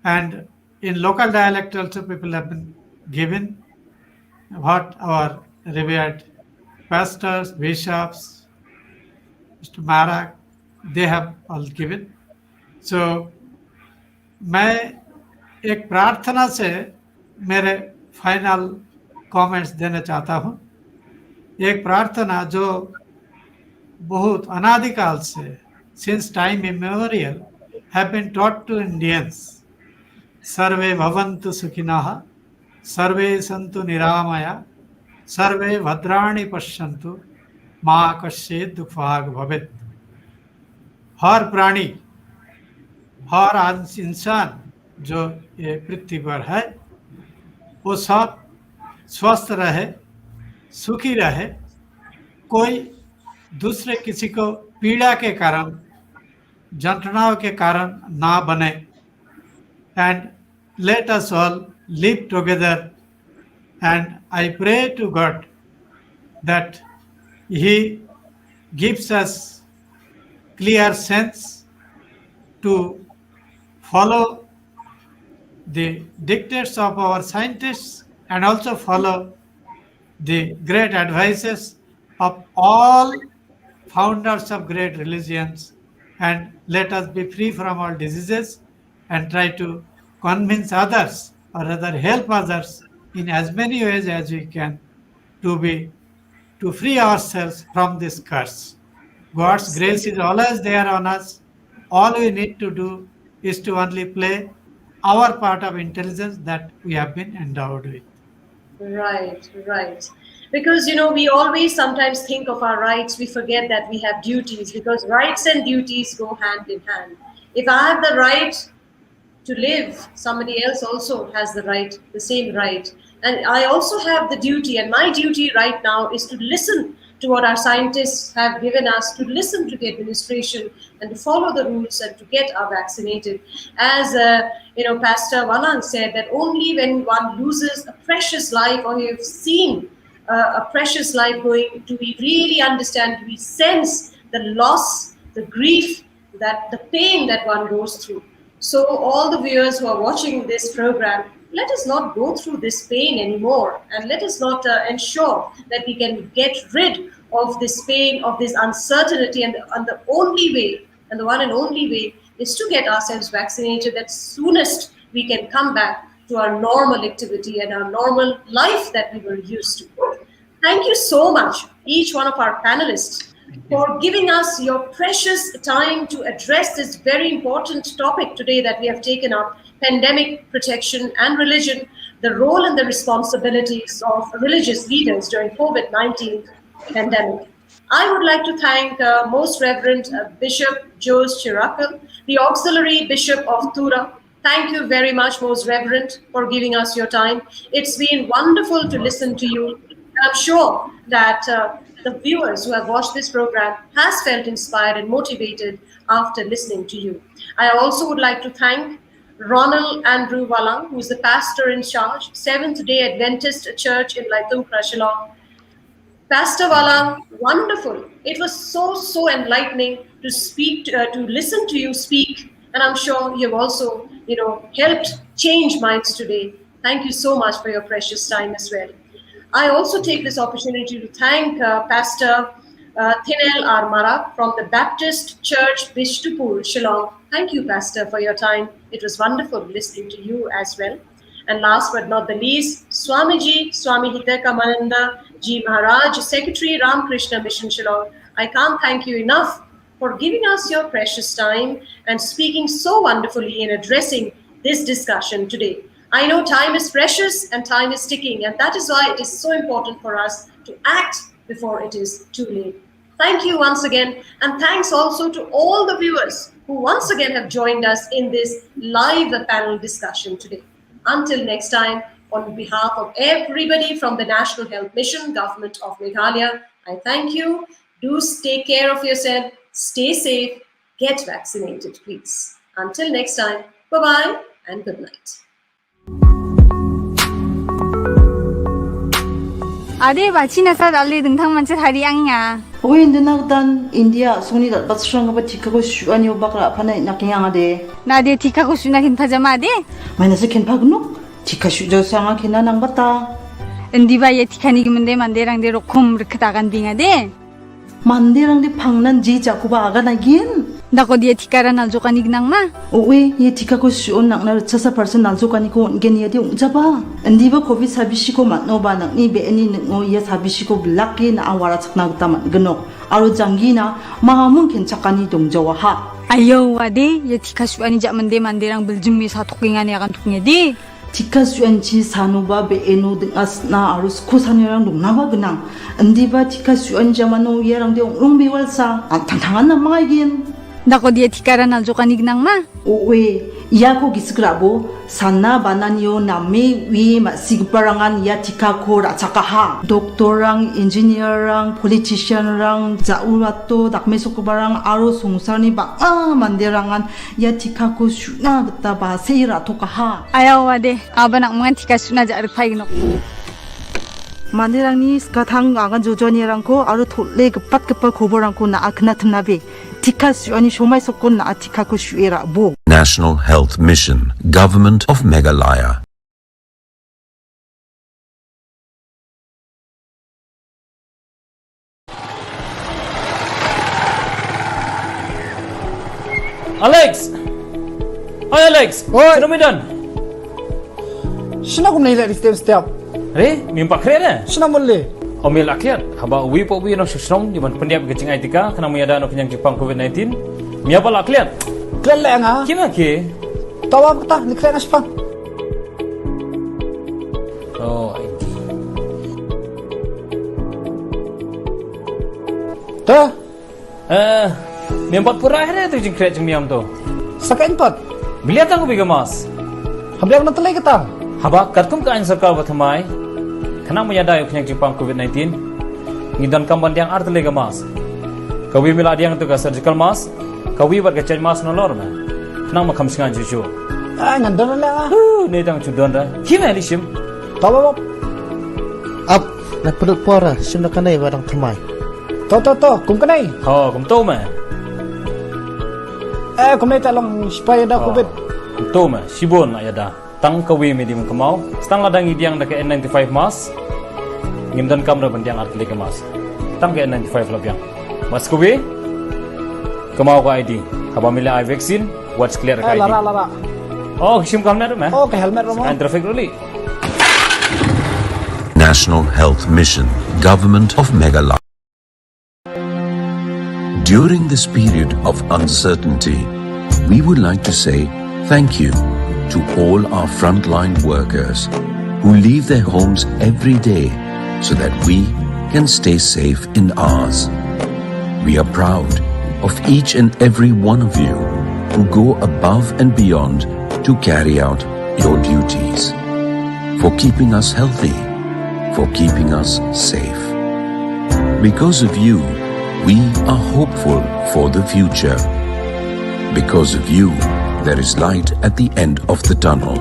and in local dialect also people have been given what our revered pastors, bishops, Mr. Marak, they have all given. So मैं एक प्रार्थना से मेरे फाइनल कमेंट्स देना चाहता हूँ. एक प्रार्थना जो बहुत अनादिकाल से, since time immemorial, have been taught to Indians. सर्वे भवन्तु सुखिनः, सर्वे सन्तु निरामया, सर्वे भद्राणि पश्यन्तु, मा कश्चित् दुःखभाग् भवेत्. हर प्राणी, हर इंसान जो ये पृथ्वी पर है, वो सब स्वस्थ रहे, सुखी रहे, कोई दूसरे किसी को पीड़ा के कारण, जंत्रणाओं के कारण ना बने. And let us all live together, and I pray to God that He gives us clear sense to follow the dictates of our scientists and also follow the great advices of all founders of great religions, and let us be free from all diseases and try to convince others, or rather help others in as many ways as we can to free ourselves from this curse. God's grace is always there on us. All we need to do is to only play our part of intelligence that we have been endowed with. Right, right. Because, you know, we always sometimes think of our rights, we forget that we have duties, because rights and duties go hand in hand. If I have the right to live, somebody else also has the right, the same right. And I also have the duty, and my duty right now is to listen to what our scientists have given us, to listen to the administration and to follow the rules and to get vaccinated. As Pastor Walang said, that only when one loses a precious life, or you've seen a precious life going, do we really understand, do we sense the loss, the grief, that the pain that one goes through. So all the viewers who are watching this program, let us not go through this pain anymore, and let us not ensure that we can get rid of this pain, of this uncertainty, and the only way, and the one and only way, is to get ourselves vaccinated. That soonest we can come back to our normal activity and our normal life that we were used to. Thank you so much, each one of our panelists, for giving us your precious time to address this very important topic today that we have taken up: pandemic protection and religion, the role and the responsibilities of religious leaders during COVID-19 pandemic. I would like to thank Most Reverend Bishop Jose Chiracal, the Auxiliary Bishop of Tura. Thank you very much, Most Reverend, for giving us your time. It's been wonderful to listen to you. I'm sure that the viewers who have watched this program has felt inspired and motivated after listening to you. I also would like to thank Ronald Andrew Walang, who is the pastor in charge, Seventh-day Adventist Church in Laitungkra, Shillong. Pastor Walang, wonderful. It was so enlightening to speak, to listen to you speak, and I'm sure you've also, helped change minds today. Thank you so much for your precious time as well. I also take this opportunity to thank Pastor Thinel R. Marak from the Baptist Church, Bishtupur, Shillong. Thank you, Pastor, for your time. It was wonderful listening to you as well. And last but not the least, Swamiji, Swami Hidakamananda Ji Maharaj, Secretary, Ramakrishna Mission, Shillong. I can't thank you enough for giving us your precious time and speaking so wonderfully in addressing this discussion today. I know time is precious and time is ticking, and that is why it is so important for us to act before it is too late. Thank you once again, and thanks also to all the viewers who once again have joined us in this live panel discussion today. Until next time, on behalf of everybody from the National Health Mission, Government of Meghalaya, I thank you. Do take care of yourself, stay safe, get vaccinated, please. Until next time, bye-bye and good night. Ade bachi nasa dali dengtang manche hari angnya. Oi nagdan India soni dat batsrang ba tika ko shuani bakra phana nakyang ade. Na de tika ko shuna kin pajama ade. Maina se ken phagnu tika shujo sanga kina nang bata. Endi ba ye tika ni gimende manderang de rokhum rikdagan ding ade. Manderang de phangnan ji jakuba aga nagin. Dako dia tikara naljokanig nang ma. Oi ye tika ko shuon nakna 60% naljokani ko ngeni ade unjaba. Endi ba covid sabisi ko matno ba nakni be eni ngo ye sabisi ko blaki na awara chakna gutaman gno. Aro jangina mahamun ken chakani dongjawa ha. Ayo ade ye tika shuani jak mende manderang beljumi sa tukingani akan tuknya di. Tika suanci sanuba be eno dengas na arus ko sanirang dongnawa genang. Endi ba tika suan jamano yerang de ongrong bewalsa antang-tangan na magin. Dako dia tikara naljokanig nang ma. Owe, iya ko gisgrabo sana bananyo nami wi masigparangan ya tika ko rachakaha. Doktorang, engineerang, politicianrang, jaurato dakmesokubarang aro songsarni ba manderangan ya tika ko shuna geta ba seira tokaha. Ayaw ade, abanak mga tika shuna jak rpai gnok. Manderangni skathang agan jojonierangko aro tolle gepat-gepat koborangko na akna tnabe. Tika suani shomai sokon na tika ko shuera bo. National Health Mission, Government of Meghalaya. Alex! Hi Alex! Oi! Sino mo dyan? Sino ko nila step? Re, may pakre na? Sino mo li? Omil akyat, haba uwi po uwi no sisrong di man pendiap gecing aitika kana muyada no kenyang Jepang COVID-19. Mia pala akyat. Klan lang ha? Kima ke? Tawag ta, nikla na spang. Oh, IT. Ta? Mia empat pura akhirnya tu jing kret jing miam tu. Sakain pat. Biliat aku biga mas. Habiak na talay kita. Haba katkum ka sarkar bathamai. Kana muyada yo kenyang Jepang COVID-19. Ngidan kamban yang art lega mas. Kawi mila diang tu ka surgical mask. Kawi bar ka change mask no lor ma. Kana ma khamsingan juju. Ah, nandun na lang ha. Ne dang chudon ra. Kima lishim? Tawag. Up, nagpulot pora, sim na kanay barang tumay. To, kum kanay. Oh, kum to ma. Kum nay talong spray da COVID. Kum to ma, sibon ayada. Tang kawi medium kamau, stang ladang idiang da ke N95 mask. Ngimdan kamera bandiang art lega mask. Tang ke N95 labiang. Mas kawi? Kamau ka ID. Haba mila ay vaccine, watch clear ka ID. Lara. Oh, sim kamera ma. Oh, ke helmet mo. Kan traffic ruli. National Health Mission, Government of Meghalaya. During this period of uncertainty, we would like to say thank you to all our frontline workers who leave their homes every day so that we can stay safe in ours. We are proud of each and every one of you who go above and beyond to carry out your duties, for keeping us healthy, for keeping us safe. Because of you, we are hopeful for the future. Because of you, there is light at the end of the tunnel.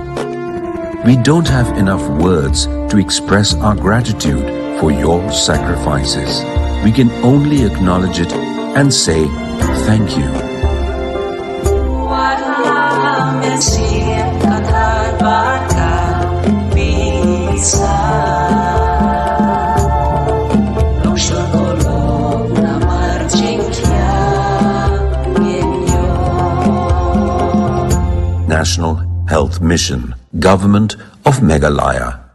We don't have enough words to express our gratitude for your sacrifices. We can only acknowledge it and say thank you. National Health Mission, Government of Meghalaya.